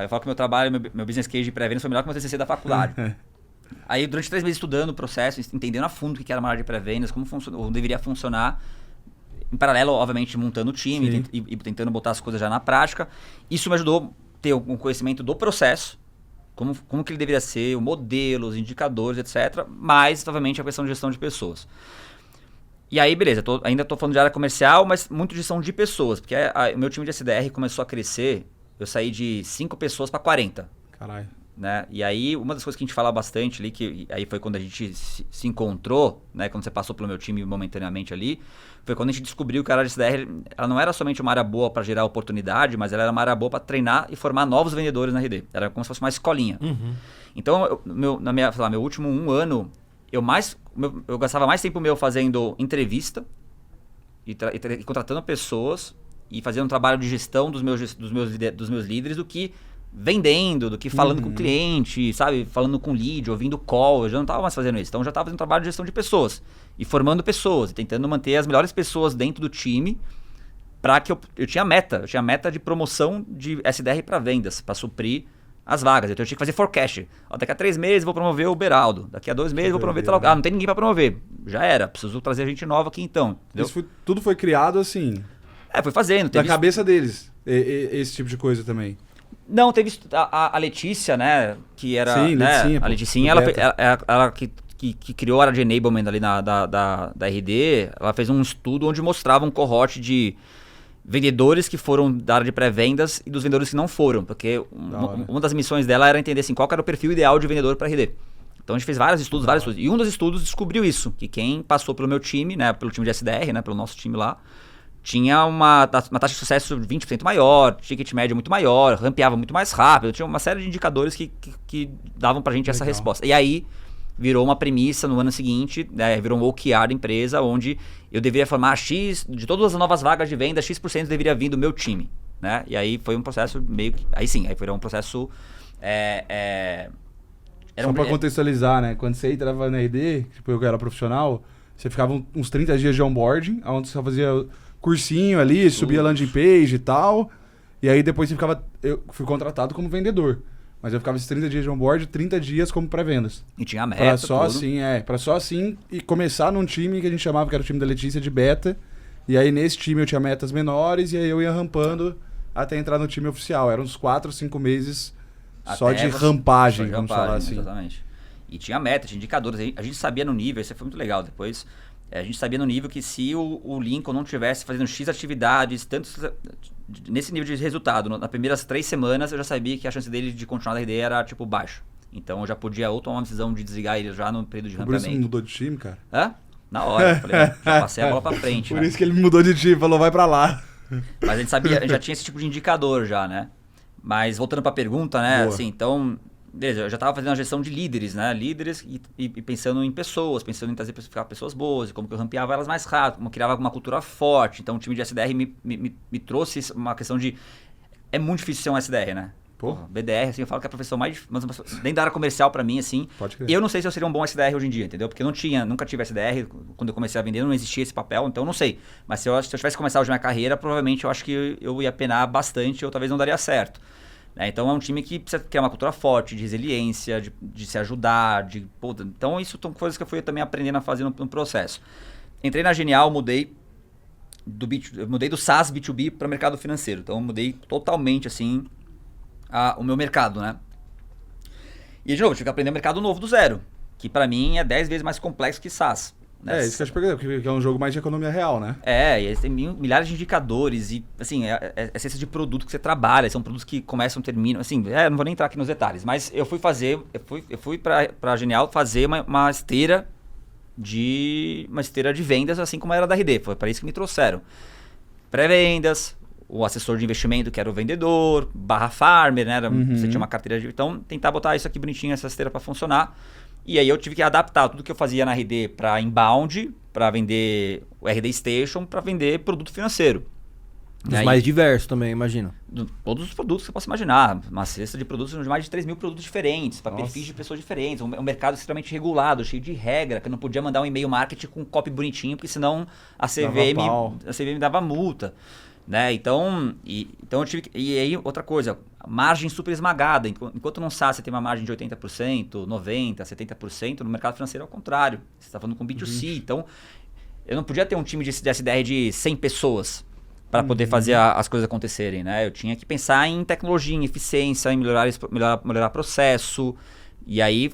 falo que meu trabalho, meu business case de pré-vendas foi melhor que o meu TCC da faculdade. Aí, durante 3 meses estudando o processo, entendendo a fundo o que era uma área de pré-vendas, como deveria funcionar, em paralelo, obviamente, montando o time e tentando botar as coisas já na prática. Isso me ajudou a ter um conhecimento do processo, como que ele deveria ser, o modelo, os indicadores, etc. Mas, obviamente, a questão de gestão de pessoas. E aí, beleza, ainda estou falando de área comercial, mas muito de gestão de pessoas. Porque o meu time de SDR começou a crescer, eu saí de 5 pessoas para 40. Caralho. Né? E aí, uma das coisas que a gente fala bastante ali, que aí foi quando a gente se encontrou, né? Quando você passou pelo meu time momentaneamente ali, foi quando a gente descobriu que a área de SDR, ela não era somente uma área boa para gerar oportunidade, mas ela era uma área boa para treinar e formar novos vendedores na RD. Era como se fosse uma escolinha. Então, meu último 1 ano, eu gastava mais tempo meu fazendo entrevista e contratando pessoas e fazendo um trabalho de gestão dos meus líderes do que vendendo, do que falando com o cliente, sabe? Falando com lead, ouvindo call. Eu já não estava mais fazendo isso. Então, eu já estava fazendo um trabalho de gestão de pessoas e formando pessoas, e tentando manter as melhores pessoas dentro do time para que eu tinha meta. Eu tinha meta de promoção de SDR para vendas, para suprir as vagas. Então, eu tinha que fazer forecast. Daqui a 3 meses eu vou promover o Beraldo. Daqui a 2 meses eu vou promover tal. Não tem ninguém para promover. Já era. Preciso trazer gente nova aqui então. Tudo foi criado assim. Foi fazendo. Da cabeça deles. Esse tipo de coisa também. Não, teve a Letícia, né? Que era. Sim, né, Leticinha, a Leticinha, ela que criou a área de enablement ali da RD, ela fez um estudo onde mostrava um cohort de vendedores que foram da área de pré-vendas e dos vendedores que não foram. Porque uma das missões dela era entender assim, qual era o perfil ideal de vendedor para RD. Então a gente fez vários estudos. E um dos estudos descobriu isso, que quem passou pelo meu time, né? Pelo time de SDR, né? Pelo nosso time lá, tinha uma taxa de sucesso 20% maior, ticket médio muito maior, rampeava muito mais rápido, tinha uma série de indicadores que davam pra gente essa resposta. E aí virou uma premissa no ano seguinte, né, virou um OKR da empresa, onde eu deveria formar X, de todas as novas vagas de venda, X% deveria vir do meu time. Né? E aí foi um processo meio que... Aí foi um processo... Só pra contextualizar, né? Quando você entrava na RD, tipo, eu era profissional, você ficava uns 30 dias de onboarding, onde você fazia cursinho ali, subia landing page e tal. E aí depois eu fui contratado como vendedor. Mas eu ficava esses 30 dias de onboard, 30 dias como pré-vendas. E tinha meta, pra só assim e começar num time que a gente chamava, que era o time da Letícia, de beta. E aí nesse time eu tinha metas menores e aí eu ia rampando até entrar no time oficial. Eram uns 4, 5 meses só de rampagem, vamos falar assim. Exatamente. E tinha meta, tinha indicadores. A gente sabia no nível, isso foi muito legal. Depois, a gente sabia no nível que se o Lincoln não estivesse fazendo X atividades, tanto nesse nível de resultado, nas primeiras 3 semanas, eu já sabia que a chance dele de continuar na RD era, tipo, baixa. Então, eu já podia ou tomar uma decisão de desligar ele já no período de rampeamento. Por isso ele mudou de time, cara? Na hora. Eu falei, já passei a bola pra frente. Por isso que ele mudou de time, falou, vai pra lá. Mas a gente sabia, a gente já tinha esse tipo de indicador já, né? Mas voltando pra pergunta, né? Boa. Assim, então... Beleza, eu já estava fazendo a gestão de líderes, né? Líderes e pensando em pessoas, pensando em trazer pessoas boas, como que eu rampeava elas mais rápido, como eu criava uma cultura forte. Então o time de SDR me trouxe uma questão de... É muito difícil ser um SDR, né? Porra, BDR, assim, eu falo que é a profissão mais... Dentro da área comercial, pra mim, assim... Pode crer. Eu não sei se eu seria um bom SDR hoje em dia, entendeu? Porque eu nunca tive SDR. Quando eu comecei a vender, não existia esse papel, então eu não sei. Mas se eu tivesse começado hoje a minha carreira, provavelmente eu acho que eu ia penar bastante ou talvez não daria certo. Então é um time que precisa criar uma cultura forte, de resiliência, de se ajudar, então isso são coisas que eu fui também aprendendo a fazer no processo. Entrei na Genial, mudei do SaaS B2B para o mercado financeiro, então mudei totalmente assim o meu mercado, né? E de novo, eu tive que aprender um mercado novo do zero, que para mim é 10 vezes mais complexo que SaaS. Né? Isso que eu te perguntei, porque é um jogo mais de economia real, né? E eles têm milhares de indicadores e, assim, é essência de produto que você trabalha, são produtos que começam, terminam, assim, não vou nem entrar aqui nos detalhes, mas eu fui pra Genial fazer uma esteira de vendas, assim como era da RD, foi para isso que me trouxeram. Pré-vendas, o assessor de investimento, que era o vendedor, / farmer, né? Você tinha uma carteira de... Então, tentar botar isso aqui bonitinho, essa esteira para funcionar. E aí eu tive que adaptar tudo que eu fazia na RD para inbound, para vender o RD Station, para vender produto financeiro. Os mais diversos também, imagino. Todos os produtos que você possa imaginar. Uma cesta de produtos de mais de 3 mil produtos diferentes, para perfis de pessoas diferentes. Um mercado extremamente regulado, cheio de regra, que eu não podia mandar um e-mail marketing com copy bonitinho, porque senão a CVM dava multa. Né? Então eu tive que... E aí, outra coisa, margem super esmagada. Enquanto no SaaS você tem uma margem de 80%, 90%, 70%, no mercado financeiro é o contrário. Você está falando com B2C. Então, eu não podia ter um time de SDR de 100 pessoas para poder fazer as coisas acontecerem. Né? Eu tinha que pensar em tecnologia, em eficiência, em melhorar processo. E aí,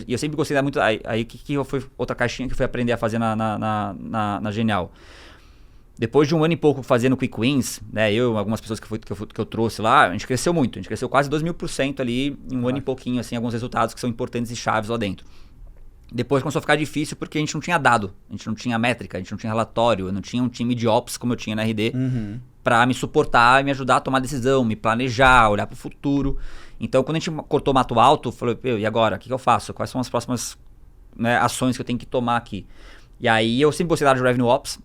eu sempre gostei muito... Aí que foi outra caixinha que eu fui aprender a fazer na Genial. Depois de um ano e pouco fazendo Quick Wins, né, eu e algumas pessoas que eu trouxe lá, a gente cresceu muito. A gente cresceu quase 2000% ali em um ano e pouquinho, assim, alguns resultados que são importantes e chaves lá dentro. Depois começou a ficar difícil porque a gente não tinha dado, a gente não tinha métrica, a gente não tinha relatório, eu não tinha um time de ops como eu tinha na RD para me suportar e me ajudar a tomar decisão, me planejar, olhar para o futuro. Então, quando a gente cortou o mato alto, eu falei, e agora? O que eu faço? Quais são as próximas, né, ações que eu tenho que tomar aqui? E aí eu sempre gostei da área de Revenue Ops,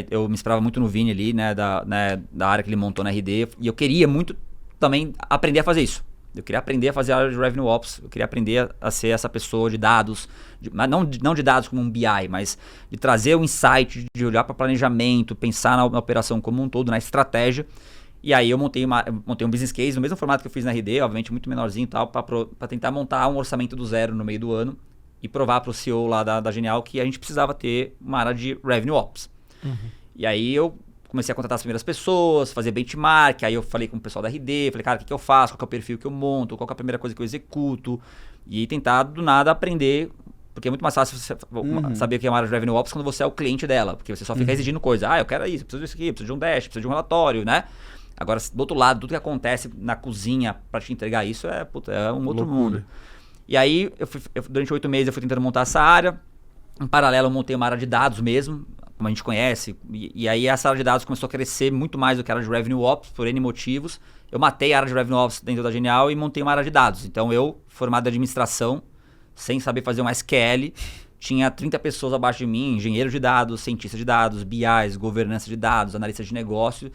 eu me inspirava muito no Vini ali, né, da área que ele montou na RD, e eu queria muito também aprender a fazer isso. Eu queria aprender a fazer a área de Revenue Ops, eu queria aprender a ser essa pessoa de dados, mas não de dados como um BI, mas de trazer o insight, de olhar para planejamento, pensar na operação como um todo, na estratégia. E aí eu montei um business case, no mesmo formato que eu fiz na RD, obviamente muito menorzinho e tal, para tentar montar um orçamento do zero no meio do ano. E provar para o CEO lá da Genial que a gente precisava ter uma área de Revenue Ops. E aí eu comecei a contratar as primeiras pessoas, fazer benchmark, aí eu falei com o pessoal da RD, falei, cara, o que eu faço, qual que é o perfil que eu monto, qual que é a primeira coisa que eu executo, e tentar do nada aprender, porque é muito mais fácil você saber o que é uma área de Revenue Ops quando você é o cliente dela, porque você só fica exigindo coisa, eu quero isso, preciso disso aqui, preciso de um dash, preciso de um relatório, né? Agora, do outro lado, tudo que acontece na cozinha para te entregar isso é um outro mundo. E aí, durante 8 meses eu fui tentando montar essa área. Em paralelo, eu montei uma área de dados mesmo, como a gente conhece. E aí, essa área de dados começou a crescer muito mais do que a área de Revenue Ops, por N motivos. Eu matei a área de Revenue Ops dentro da Genial e montei uma área de dados. Então, eu, formado em administração, sem saber fazer um SQL, tinha 30 pessoas abaixo de mim, engenheiro de dados, cientista de dados, BIs, governança de dados, analista de negócio,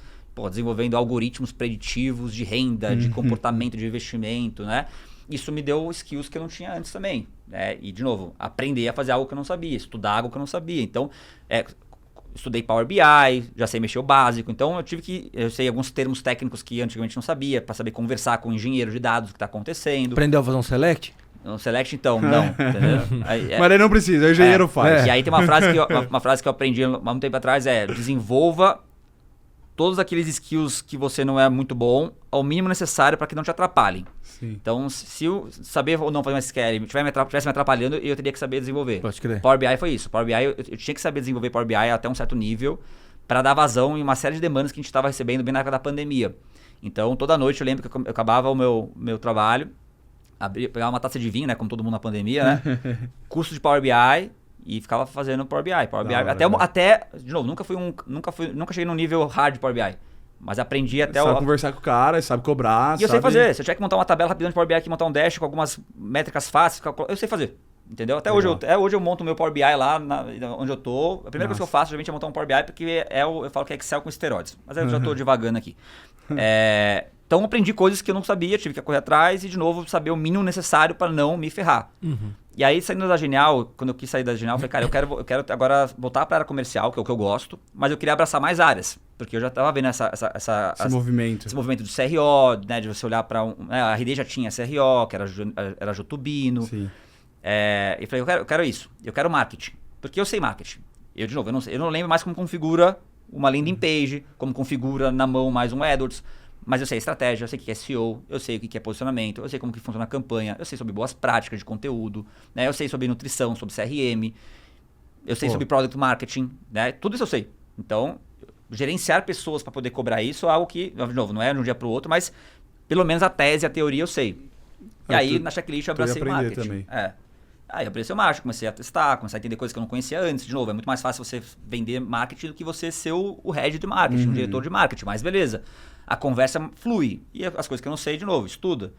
desenvolvendo algoritmos preditivos de renda, de comportamento de investimento, né? Isso me deu skills que eu não tinha antes também, né? E, de novo, aprender a fazer algo que eu não sabia, estudar algo que eu não sabia. Então, estudei Power BI, já sei mexer o básico. Então, eu sei alguns termos técnicos que antigamente não sabia, para saber conversar com o engenheiro de dados o que está acontecendo. Aprendeu a fazer um select? Um select, então, não. Entendeu? Mas aí não precisa, o engenheiro faz. E aí tem uma frase que eu aprendi há muito tempo atrás, desenvolva todos aqueles skills que você não é muito bom, ao mínimo necessário para que não te atrapalhem. Sim. Então, se eu saber ou não fazer um SQL estivesse me atrapalhando, eu teria que saber desenvolver. Pode crer. Power BI foi isso. Power BI, eu tinha que saber desenvolver Power BI até um certo nível para dar vazão em uma série de demandas que a gente estava recebendo bem na época da pandemia. Então, toda noite eu lembro que eu acabava o meu trabalho, pegava uma taça de vinho, né, como todo mundo na pandemia, né? Curso de Power BI, e ficava fazendo Power BI. Até, de novo, nunca cheguei num nível hard de Power BI. Mas aprendi até... Sabe conversar com o cara, sabe cobrar, E eu sei fazer. Se eu tiver que montar uma tabela rapidão de Power BI aqui, montar um dash com algumas métricas fáceis, eu sei fazer. Entendeu? Até hoje eu monto o meu Power BI lá onde eu tô. A primeira coisa que eu faço, geralmente, é montar um Power BI, porque eu falo que é Excel com esteroides. Mas eu já tô devagando aqui. Então, eu aprendi coisas que eu não sabia, tive que correr atrás e, de novo, saber o mínimo necessário para não me ferrar. E aí, saindo da Genial, quando eu quis sair da Genial, eu falei, cara, eu quero agora voltar para a área comercial, que é o que eu gosto, mas eu queria abraçar mais áreas, porque eu já estava vendo esse movimento de CRO, né, de você olhar para a RD já tinha CRO, que era Jotubino. Sim. E falei, eu quero isso, eu quero marketing, porque eu sei marketing. De novo, eu não lembro mais como configura uma landing page, como configura na mão mais um AdWords. Mas eu sei estratégia, eu sei o que é SEO, eu sei o que é posicionamento, eu sei como que funciona a campanha, eu sei sobre boas práticas de conteúdo, né? Eu sei sobre nutrição, sobre CRM. eu sei sobre Product Marketing, né? Tudo isso eu sei. Então, gerenciar pessoas para poder cobrar isso é algo que, de novo, não é de um dia para o outro, mas pelo menos a tese, a teoria eu sei. E aí, na checklist, eu abracei o marketing. Também. Aí eu abracei o marketing, comecei a testar, comecei a entender coisas que eu não conhecia antes. De novo, é muito mais fácil você vender marketing do que você ser o head de marketing, o diretor de marketing. Mas beleza, a conversa flui. E as coisas que eu não sei, de novo, estuda.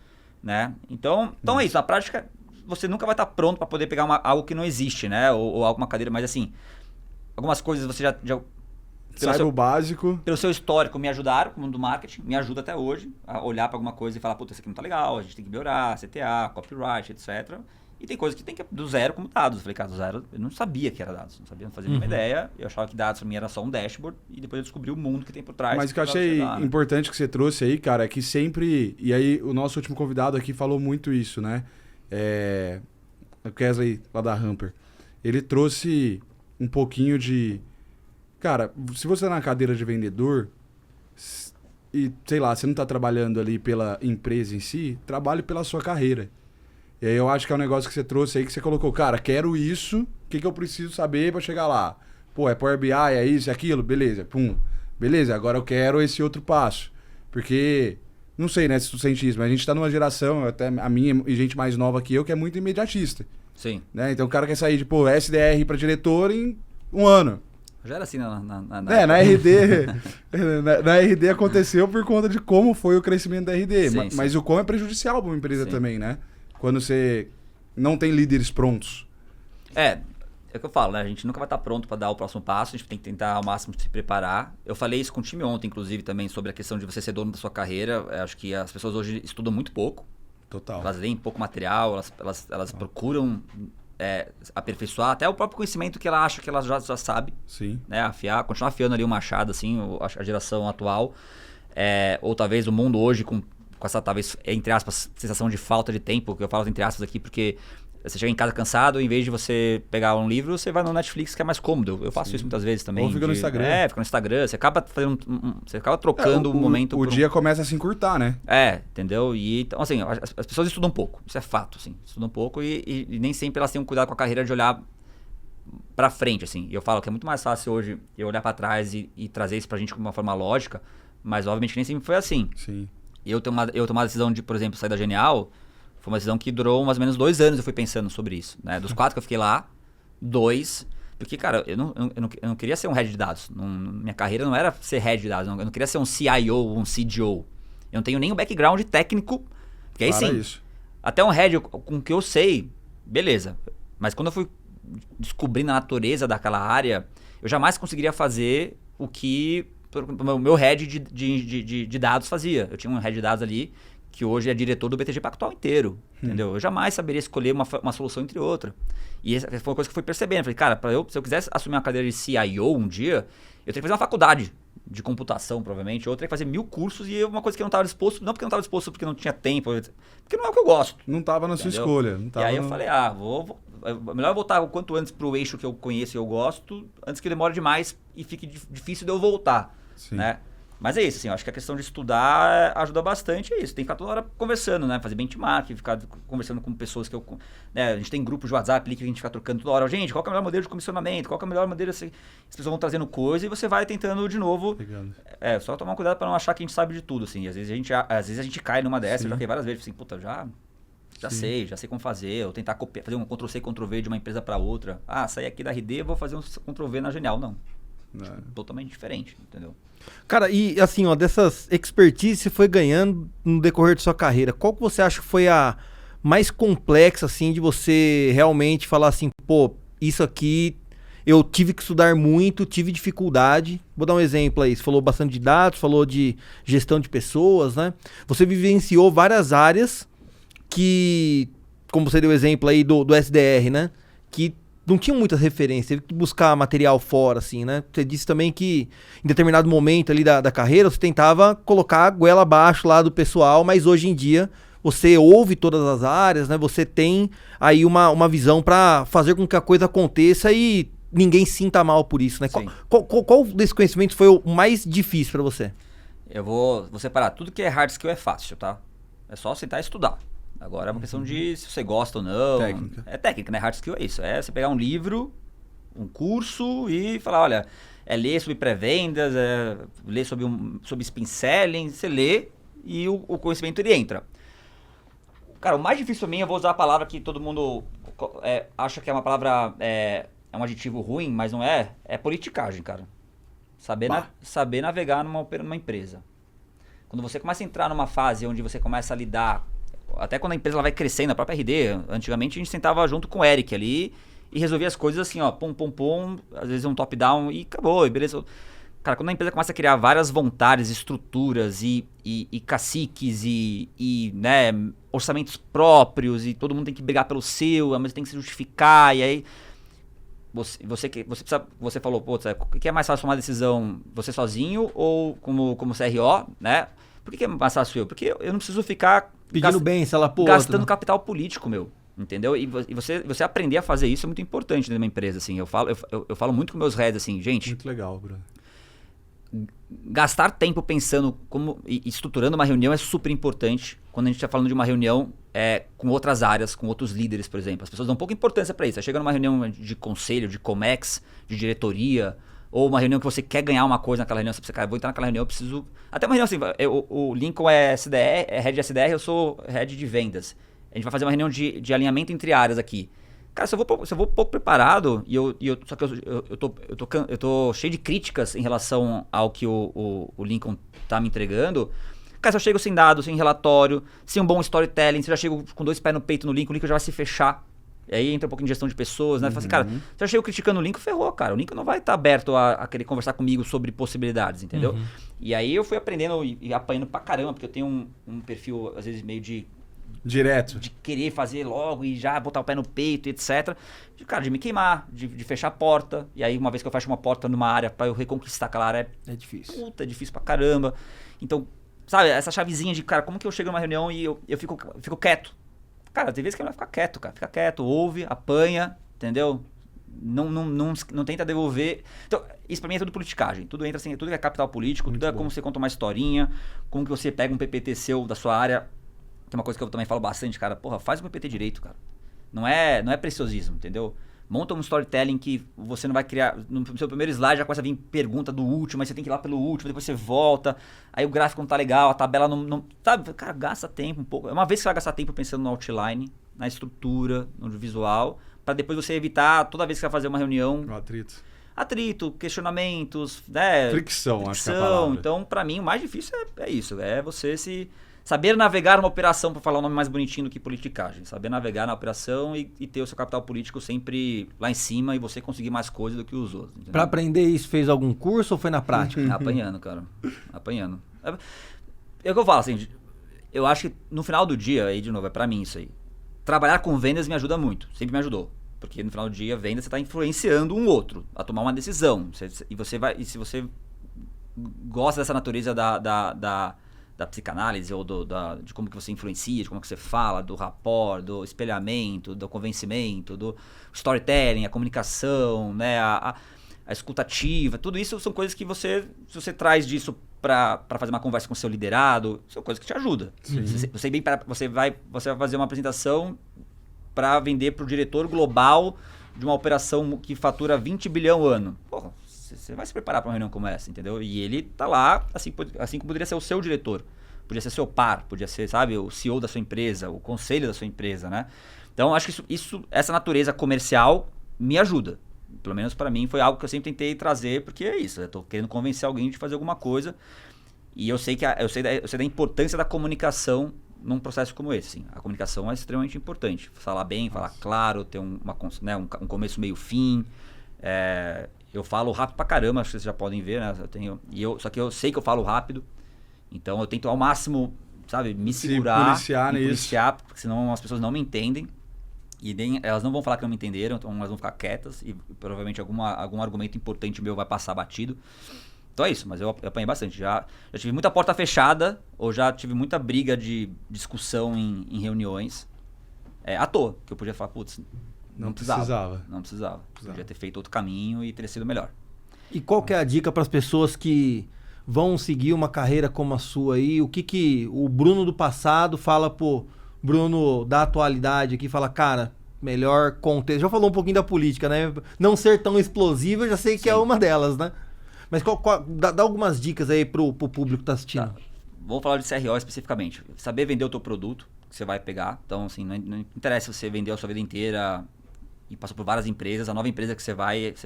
Né? Então é isso. Na prática, você nunca vai estar pronto para poder pegar algo que não existe, né? Ou alguma cadeira, mas assim, algumas coisas você já Saiba o básico. Pelo seu histórico, me ajudaram com o mundo do marketing, me ajuda até hoje a olhar para alguma coisa e falar, puta, isso aqui não tá legal, a gente tem que melhorar, CTA, copyright, etc. E tem coisas que tem que do zero como dados. Eu falei, cara, do zero, eu não sabia que era dados, não sabia, não fazia nenhuma ideia. Eu achava que dados para mim era só um dashboard e depois eu descobri o mundo que tem por trás. Mas o que eu achei importante que você trouxe aí, cara, é que sempre... E aí o nosso último convidado aqui falou muito isso, né? O Kesley, lá da Hamper. Ele trouxe um pouquinho de... Cara, se você tá na cadeira de vendedor e, sei lá, você não tá trabalhando ali pela empresa em si, trabalhe pela sua carreira. E aí eu acho que é um negócio que você trouxe aí, que você colocou, cara, quero isso, o que eu preciso saber pra chegar lá? Pô, é Power BI, é isso, é aquilo? Beleza, pum. Beleza, agora eu quero esse outro passo. Porque, não sei, né, se tu sente isso, mas a gente tá numa geração, até a minha e gente mais nova que eu, que é muito imediatista. Sim. Né? Então o cara quer sair de, pô, SDR pra diretor em 1 ano. Já era assim na na RD. na RD aconteceu por conta de como foi o crescimento da RD. Sim, mas sim. o como é prejudicial para uma empresa também, né? Quando você não tem líderes prontos. É o que eu falo, né? A gente nunca vai estar pronto para dar o próximo passo, a gente tem que tentar ao máximo se preparar. Eu falei isso com o time ontem, inclusive, também, sobre a questão de você ser dono da sua carreira. Eu acho que as pessoas hoje estudam muito pouco. Total. Elas leem pouco material, elas procuram aperfeiçoar até o próprio conhecimento que ela acha que ela já sabe. Sim. Né? Continuar afiando ali o machado, assim, a geração atual. Ou talvez o mundo hoje com essa, talvez, entre aspas, sensação de falta de tempo, que eu falo entre aspas aqui, porque você chega em casa cansado, em vez de você pegar um livro, você vai no Netflix, que é mais cômodo. Eu faço isso muitas vezes também. Ou fica no Instagram. Fica no Instagram. Você acaba fazendo você acaba trocando o momento. O dia começa a se encurtar, né? Entendeu? E, então, assim, as pessoas estudam um pouco. Isso é fato, assim. Estudam um pouco e nem sempre elas têm um cuidado com a carreira de olhar pra frente, assim. E eu falo que é muito mais fácil hoje eu olhar pra trás e trazer isso pra gente de uma forma lógica, mas obviamente nem sempre foi assim. Sim. Eu tomar a decisão de, por exemplo, sair da Genial, foi uma decisão que durou mais ou menos 2 anos eu fui pensando sobre isso. Né? Dos 4 que eu fiquei lá, 2... Porque, cara, eu não queria ser um head de dados. Minha carreira não era ser head de dados. Eu não queria ser um CIO ou um CDO. Eu não tenho nem o background técnico. Porque aí sim, isso. Até um head com o que eu sei, beleza. Mas quando eu fui descobrindo a natureza daquela área, eu jamais conseguiria fazer o que o meu head de dados fazia. Eu tinha um head de dados ali que hoje é diretor do BTG Pactual inteiro, entendeu? Eu jamais saberia escolher uma solução entre outra. E essa foi uma coisa que eu fui percebendo. Eu falei, cara, se eu quisesse assumir uma cadeira de CIO um dia, eu teria que fazer uma faculdade de computação, provavelmente. Ou eu teria que fazer 1000 cursos e uma coisa que eu não estava disposto, não porque eu não estava disposto porque não tinha tempo, porque não é o que eu gosto. Não estava na sua escolha. Não tava e aí eu falei, melhor eu voltar o quanto antes pro eixo que eu conheço e eu gosto, antes que demore demais e fique difícil de eu voltar, né? Mas é isso, assim, eu acho que a questão de estudar ajuda bastante, é isso. Tem que ficar toda hora conversando, né? Fazer benchmark, ficar conversando com pessoas que né? A gente tem grupos de WhatsApp ali que a gente fica trocando toda hora. Gente, qual que é o melhor modelo de comissionamento? Qual que é o melhor modelo? As pessoas vão trazendo coisa e você vai tentando de novo. Só tomar cuidado para não achar que a gente sabe de tudo, assim. Às vezes a gente cai numa dessas, eu já caí várias vezes, assim, puta, já sei como fazer. Ou tentar fazer um Ctrl-C, Ctrl-V de uma empresa para outra. Sair aqui da RD, eu vou fazer um Ctrl-V na Genial. Não. Totalmente diferente, entendeu? Cara, e assim, dessas expertise você foi ganhando no decorrer de sua carreira, qual que você acha que foi a mais complexa, assim, de você realmente falar assim, pô, isso aqui eu tive que estudar muito, tive dificuldade. Vou dar um exemplo aí, você falou bastante de dados, falou de gestão de pessoas, né? Você vivenciou várias áreas que, como você deu o exemplo aí do SDR, né? Que não tinha muitas referências, teve que buscar material fora, assim, né? Você disse também que em determinado momento ali da carreira você tentava colocar a goela abaixo lá do pessoal, mas hoje em dia você ouve todas as áreas, né? Você tem aí uma visão para fazer com que a coisa aconteça e ninguém sinta mal por isso, né? Qual desse conhecimento foi o mais difícil para você? Eu vou separar. Tudo que é hard skill é fácil, tá? É só sentar e estudar. Agora é uma questão de se você gosta ou não. Técnica. É técnica, né? Hard skill é isso. É você pegar um livro, um curso e falar, olha, ler sobre pré-vendas, ler sobre spin selling, você lê e o conhecimento ele entra. Cara, o mais difícil pra mim, eu vou usar a palavra que todo mundo acha que é uma palavra, é um adjetivo ruim, mas não é politicagem, cara. Saber navegar numa empresa. Quando você começa a entrar numa fase onde você começa a lidar, até quando a empresa ela vai crescendo, a própria RD, antigamente a gente sentava junto com o Eric ali e resolvia as coisas assim, ó, pum, pum, pum, às vezes um top-down e acabou, e beleza. Cara, quando a empresa começa a criar várias vontades, estruturas e caciques e né, orçamentos próprios e todo mundo tem que brigar pelo seu, mas tem que se justificar e aí você falou, pô, o que é mais fácil tomar decisão, você sozinho ou como CRO, né? Por que é mais fácil eu? Porque eu não preciso ficar pedindo bem, sei lá, gastando capital político, meu. Entendeu? E você aprender a fazer isso é muito importante dentro de uma empresa, assim. Eu falo muito com meus heads, assim, gente... Muito legal, Bruno. Gastar tempo pensando e estruturando uma reunião é super importante quando a gente está falando de uma reunião com outras áreas, com outros líderes, por exemplo. As pessoas dão pouca importância para isso. Você chega numa reunião de conselho, de Comex, de diretoria, ou uma reunião que você quer ganhar uma coisa naquela reunião, você pensa, cara, vou entrar naquela reunião, eu preciso... Até uma reunião assim, o Lincoln é SDR, é head de SDR, eu sou head de vendas. A gente vai fazer uma reunião de alinhamento entre áreas aqui. Cara, se eu vou pouco preparado, só que eu tô cheio de críticas em relação ao que o Lincoln tá me entregando. Cara, se eu chego sem dados, sem relatório, sem um bom storytelling, se eu já chego com 2 pés no peito no Lincoln, o Lincoln já vai se fechar. E aí entra um pouquinho de gestão de pessoas, né? Fala assim, cara, se eu chego criticando o Lincoln, ferrou, cara. O Lincoln não vai estar aberto a querer conversar comigo sobre possibilidades, entendeu? E aí eu fui aprendendo e apanhando pra caramba, porque eu tenho um perfil, às vezes, meio de... Direto. De querer fazer logo e já botar o pé no peito, etc. De me queimar, de fechar a porta. E aí, uma vez que eu fecho uma porta numa área, pra eu reconquistar aquela área, é difícil. Puta, é difícil pra caramba. Então, sabe, essa chavezinha de, cara, como que eu chego numa reunião e eu fico quieto? Cara, tem vezes que não vai ficar quieto, cara. Fica quieto, ouve, apanha, entendeu? Não tenta devolver. Então, isso pra mim é tudo politicagem. Tudo entra assim, tudo é capital político, Muito tudo é bom. como você conta uma historinha, como que você pega um PPT seu da sua área. Tem uma coisa que eu também falo bastante, cara. Porra, faz o PPT direito, cara. Não é preciosismo, entendeu? Monta um storytelling que você não vai criar... No seu primeiro slide já começa a vir pergunta do último, aí você tem que ir lá pelo último, depois você volta, aí o gráfico não tá legal, a tabela não... Sabe? Cara, gasta tempo um pouco. É uma vez que você vai gastar tempo pensando no outline, na estrutura, no visual, pra depois você evitar, toda vez que você vai fazer uma reunião... O Atrito, questionamentos, né? Fricção, acho que é a palavra. Então, pra mim, o mais difícil é isso. É você saber navegar numa operação, para falar o nome mais bonitinho do que politicagem. Saber navegar na operação e ter o seu capital político sempre lá em cima e você conseguir mais coisas do que os outros. Entendeu? Pra aprender isso, fez algum curso ou foi na prática? Apanhando, cara. Apanhando. É o que eu falo, assim, eu acho que no final do dia, aí de novo, é pra mim isso aí. Trabalhar com vendas me ajuda muito, sempre me ajudou. Porque no final do dia, venda, você tá influenciando um outro a tomar uma decisão. E se você gosta dessa natureza da psicanálise ou de como que você influencia, de como que você fala, do rapport, do espelhamento, do convencimento, do storytelling, a comunicação, né, a escutativa, tudo isso são coisas que se você traz disso para fazer uma conversa com o seu liderado, são coisas que te ajudam. Você vai fazer uma apresentação para vender para o diretor global de uma operação que fatura 20 bilhão ao ano. Porra, você vai se preparar para uma reunião como essa, entendeu? E ele tá lá, assim como poderia ser o seu diretor. Podia ser seu par, podia ser, sabe, o CEO da sua empresa, o conselho da sua empresa, né? Então, acho que essa natureza comercial me ajuda. Pelo menos para mim foi algo que eu sempre tentei trazer, porque é isso, eu tô querendo convencer alguém de fazer alguma coisa. E eu sei da importância da comunicação num processo como esse. Sim. A comunicação é extremamente importante. Falar bem, falar claro, ter um começo, meio, fim. Eu falo rápido pra caramba, acho que vocês já podem ver, né? Só que eu sei que eu falo rápido, então eu tento ao máximo, sabe, me segurar, me policiar, porque senão as pessoas não me entendem. E nem, elas não vão falar que não me entenderam, então elas vão ficar quietas e provavelmente algum argumento importante meu vai passar batido. Então é isso, mas eu apanhei bastante. Já tive muita porta fechada, ou já tive muita briga de discussão em reuniões, à toa, que eu podia falar, putz, não precisava. Podia ter feito outro caminho e teria sido melhor. E qual que é a dica para as pessoas que vão seguir uma carreira como a sua aí? O que o Bruno do passado fala, pô, Bruno da atualidade aqui, fala, cara, melhor contexto. Já falou um pouquinho da política, né? Não ser tão explosivo, eu já sei que é uma delas, né? Mas dá algumas dicas aí pro público que tá assistindo. Tá. Vou falar de CRO especificamente. Saber vender o teu produto que você vai pegar. Então, assim, não interessa se você vendeu a sua vida inteira e passou por várias empresas. A nova empresa que você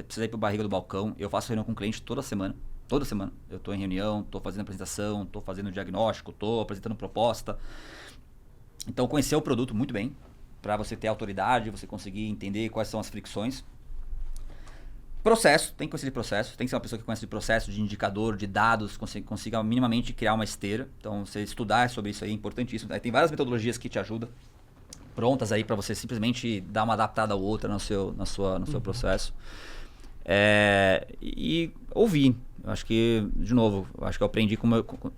precisa ir pro barriga do balcão. Eu faço reunião com o cliente toda semana. Toda semana. Eu estou em reunião, estou fazendo apresentação, estou fazendo diagnóstico, estou apresentando proposta. Então, conhecer o produto muito bem, para você ter autoridade, você conseguir entender quais são as fricções. Processo, tem que conhecer de processo, tem que ser uma pessoa que conhece de processo, de indicador, de dados, consiga minimamente criar uma esteira. Então, você estudar sobre isso aí é importantíssimo. Aí tem várias metodologias que te ajudam, prontas aí para você simplesmente dar uma adaptada ou outra no seu processo. E ouvir. Eu acho que, de novo, eu aprendi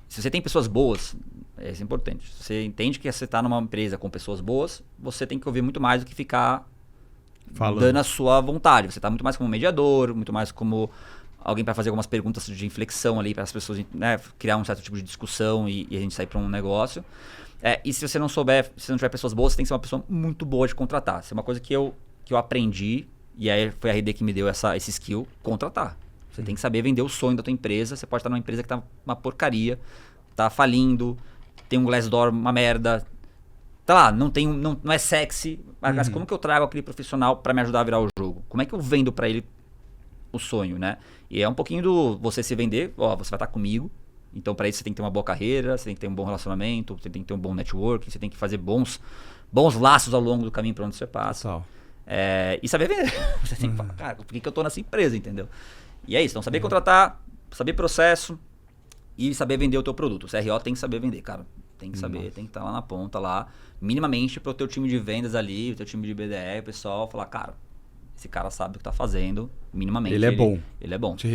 se você tem pessoas boas, isso é importante. Se você entende que você está numa empresa com pessoas boas, você tem que ouvir muito mais do que ficar dando a sua vontade. Você está muito mais como mediador, muito mais como alguém para fazer algumas perguntas de inflexão ali para as pessoas, né, criar um certo tipo de discussão e a gente sair para um negócio. E se você não souber, se não tiver pessoas boas, você tem que ser uma pessoa muito boa de contratar. Isso é uma coisa que eu aprendi, e aí foi a RD que me deu esse skill, contratar. Você tem que saber vender o sonho da tua empresa. Você pode estar numa empresa que tá uma porcaria, tá falindo, tem um Glassdoor uma merda, tá lá, não é sexy, mas como que eu trago aquele profissional para me ajudar a virar o jogo? Como é que eu vendo para ele o sonho, né? E é um pouquinho do você se vender, você vai estar comigo, então para isso você tem que ter uma boa carreira, você tem que ter um bom relacionamento, você tem que ter um bom network, você tem que fazer bons laços ao longo do caminho para onde você passa. E saber vender. Você tem que falar, cara, por que eu tô nessa empresa, entendeu? E é isso, então saber contratar, saber processo e saber vender o teu produto. O CRO tem que saber vender, cara. Tem que saber, tem que estar lá na ponta, lá, minimamente para o teu time de vendas ali, o teu time de BDR, o pessoal falar, cara, esse cara sabe o que tá fazendo, minimamente. Ele é bom. Ele é bom. Te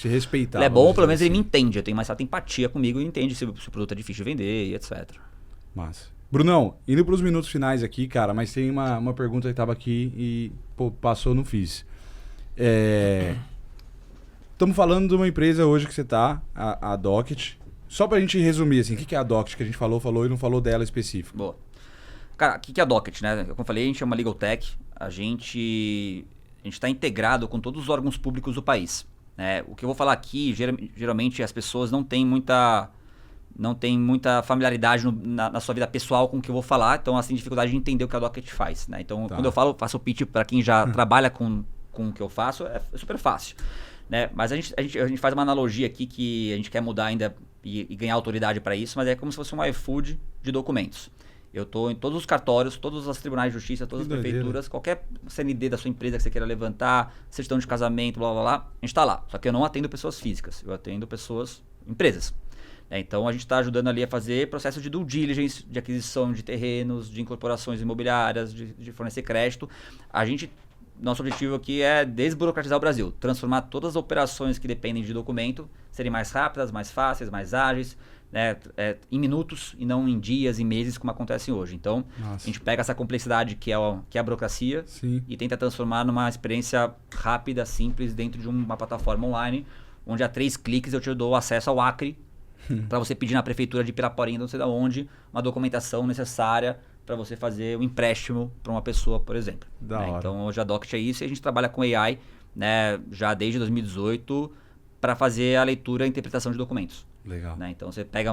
respeitar. Ele é bom, pelo menos ele me entende. Eu tenho mais certa empatia comigo e entende se o produto é difícil de vender e etc. Massa. Brunão, indo para os minutos finais aqui, cara, mas tem uma pergunta que tava aqui e passou, não fiz. Estamos falando de uma empresa hoje que você tá, a Docket. Só pra gente resumir, assim, o que é a Docket que a gente falou e não falou dela específico? Boa. Cara, o que é a Docket, né? Como eu falei, a gente é uma Legal Tech. A gente está integrado com todos os órgãos públicos do país. Né? O que eu vou falar aqui, geralmente as pessoas não têm muita familiaridade na sua vida pessoal com o que eu vou falar, então elas têm dificuldade de entender o que a Docket faz. Né? Então, quando eu faço o pitch para quem já trabalha com o que eu faço, é super fácil. Né? Mas a gente faz uma analogia aqui que a gente quer mudar ainda e ganhar autoridade para isso, mas é como se fosse um iFood de documentos. Eu estou em todos os cartórios, todos os tribunais de justiça, todas as prefeituras, qualquer CND da sua empresa que você queira levantar, certidão de casamento, blá blá blá, a gente está lá. Só que eu não atendo pessoas físicas, eu atendo empresas. Então a gente está ajudando ali a fazer processo de due diligence, de aquisição de terrenos, de incorporações imobiliárias, de fornecer crédito. Nosso objetivo aqui é desburocratizar o Brasil, transformar todas as operações que dependem de documento serem mais rápidas, mais fáceis, mais ágeis, né, em minutos e não em dias e meses como acontece hoje. Então, a gente pega essa complexidade que é a burocracia e tenta transformar numa experiência rápida, simples, dentro de uma plataforma online, onde a 3 cliques eu te dou acesso ao Acre para você pedir na prefeitura de Piraporinha, não sei de onde, uma documentação necessária para você fazer um empréstimo para uma pessoa, por exemplo. Né? Então, hoje a Docket é isso e a gente trabalha com AI, né, já desde 2018 para fazer a leitura e interpretação de documentos. Legal. Né? Então, você pega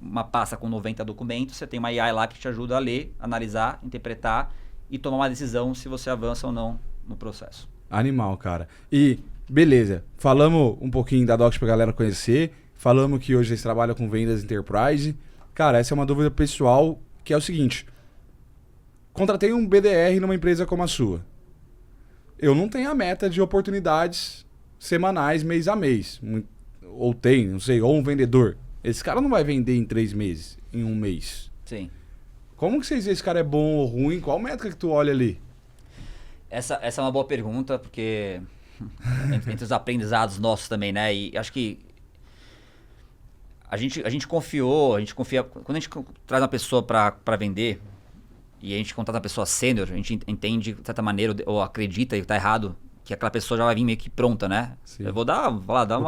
uma pasta com 90 documentos, você tem uma AI lá que te ajuda a ler, analisar, interpretar e tomar uma decisão se você avança ou não no processo. Animal, cara. E, beleza, falamos um pouquinho da Docket pra galera conhecer, falamos que hoje vocês trabalham com vendas enterprise. Cara, essa é uma dúvida pessoal, que é o seguinte: contratei um BDR numa empresa como a sua. Eu não tenho a meta de oportunidades semanais, mês a mês. Ou tem, não sei, ou um vendedor. Esse cara não vai vender em 3 meses, em 1 mês. Sim. Como que vocês veem se esse cara é bom ou ruim? Qual métrica que tu olha ali? Essa é uma boa pergunta, porque entre os aprendizados nossos também, né? E acho que a gente confia, quando a gente traz uma pessoa para vender e a gente contrata uma pessoa sênior, a gente entende de certa maneira ou acredita e tá errado, que aquela pessoa já vai vir meio que pronta, né? Sim. Eu vou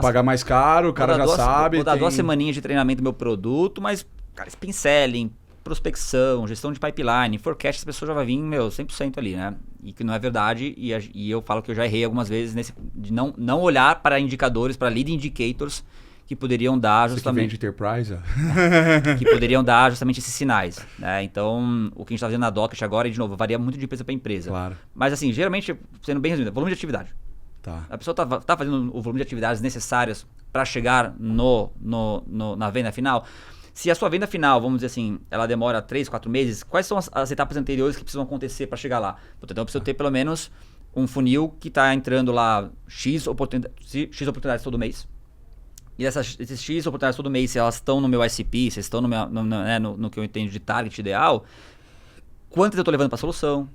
pagar mais caro, o cara já sabe. Vou dar 2 semaninhas de treinamento do meu produto, mas, cara, eles pincelem, prospecção, gestão de pipeline, forecast, as pessoas já vai vir, 100% ali, né? E que não é verdade, e eu falo que eu já errei algumas vezes de não olhar para indicadores, para lead indicators, que poderiam dar justamente... Você que vende Enterprise, ó. que poderiam dar justamente esses sinais, né? Então, o que a gente está fazendo na Docket agora, e de novo, varia muito de empresa para empresa. Claro. Mas assim, geralmente, sendo bem resumido, volume de atividade. Tá. A pessoa tá fazendo o volume de atividades necessárias para chegar na venda final. Se a sua venda final, vamos dizer assim, ela demora 3, 4 meses, quais são as etapas anteriores que precisam acontecer para chegar lá? Então eu preciso ter pelo menos um funil que está entrando lá X oportunidades todo mês. E esses X oportunidades todo mês, se elas estão no meu ICP, se estão no que eu entendo de target ideal, quantas eu estou levando para a solução,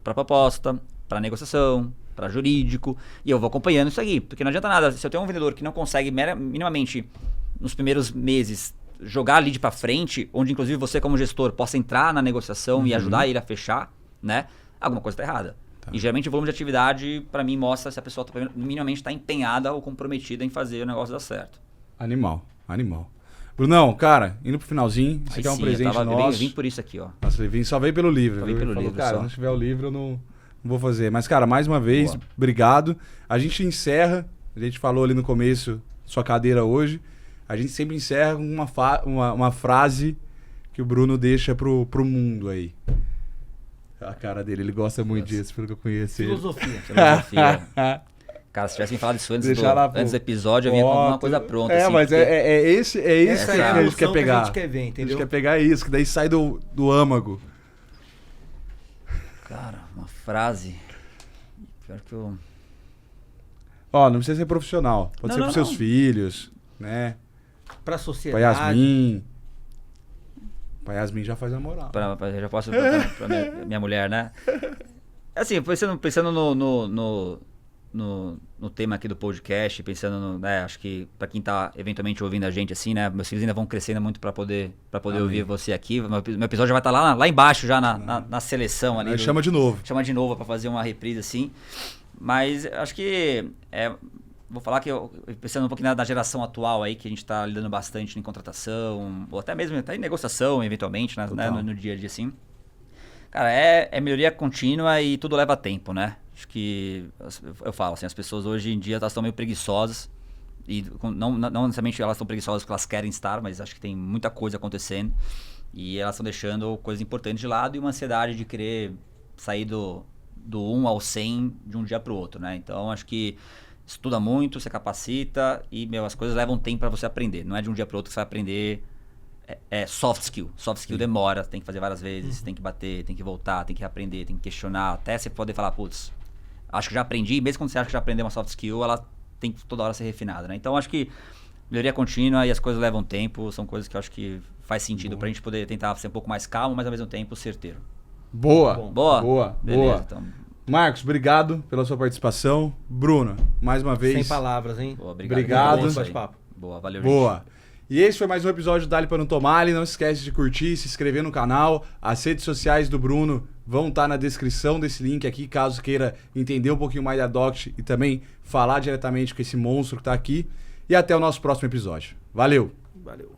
para a proposta, para a negociação, para jurídico, e eu vou acompanhando isso aqui. Porque não adianta nada, se eu tenho um vendedor que não consegue minimamente, nos primeiros meses, jogar a lead para frente, onde inclusive você como gestor possa entrar na negociação e ajudar ele a fechar, né? Alguma coisa está errada. Tá. E geralmente o volume de atividade, para mim, mostra se a pessoa minimamente está empenhada ou comprometida em fazer o negócio dar certo. Animal. Brunão, cara, indo pro finalzinho, você quer um presente nosso. Eu vim por isso aqui, ó. Nossa, ele só veio pelo livro. Só veio pelo livro, cara, só. se não tiver o livro, eu não vou fazer. Mas, cara, mais uma vez, obrigado. A gente encerra, a gente falou ali no começo, sua cadeira hoje, a gente sempre encerra com uma frase que o Bruno deixa pro mundo aí. A cara dele, ele gosta muito disso, pelo que eu conheço ele. Filosofia. Cara, se tivesse me falado isso antes do episódio, eu vinha com alguma coisa pronta. Assim, mas é isso que a gente quer pegar. A gente quer ver, entendeu? A gente quer pegar isso, que daí sai do âmago. Cara, uma frase. Pior que eu... Ó, não precisa ser profissional. Pode ser pros seus filhos, né? Pra sociedade. Pra Yasmin já faz a moral. Já posso pra minha mulher, né? Assim, pensando no tema aqui do podcast, pensando acho que pra quem tá eventualmente ouvindo a gente assim, né? Meus filhos ainda vão crescendo muito pra poder ouvir você aqui. Meu episódio já vai estar lá embaixo, já na seleção ali. Chama de novo. Chama de novo pra fazer uma reprise assim. Mas acho que vou falar que pensando um pouquinho na geração atual aí, que a gente tá lidando bastante em contratação, ou até mesmo em negociação, eventualmente, né, no dia a dia assim. Cara, é melhoria contínua e tudo leva tempo, né? Acho que, eu falo assim, as pessoas hoje em dia elas estão meio preguiçosas. E não necessariamente elas estão preguiçosas porque elas querem estar, mas acho que tem muita coisa acontecendo. E elas estão deixando coisas importantes de lado e uma ansiedade de querer sair do 1 ao 100 de um dia para o outro, né? Então, acho que estuda muito, você capacita e, as coisas levam tempo para você aprender. Não é de um dia para o outro que você vai aprender soft skill. Soft skill demora, tem que fazer várias vezes, tem que bater, tem que voltar, tem que reaprender, tem que questionar, até você poder falar, putz, acho que já aprendi, mesmo quando você acha que já aprendeu uma soft skill, ela tem que toda hora ser refinada, né? Então, acho que melhoria contínua e as coisas levam tempo, são coisas que eu acho que faz sentido pra gente poder tentar ser um pouco mais calmo, mas ao mesmo tempo certeiro. Boa. Beleza, então... Marcos, obrigado pela sua participação. Bruno, mais uma vez. Sem palavras, hein? Boa, obrigado. Bate-papo. Boa, valeu, Boa. gente. E esse foi mais um episódio do Dali para não tomar. Não se esquece de curtir, se inscrever no canal. As redes sociais do Bruno vão estar na descrição desse link aqui, caso queira entender um pouquinho mais da Docket e também falar diretamente com esse monstro que está aqui. E até o nosso próximo episódio. Valeu! Valeu.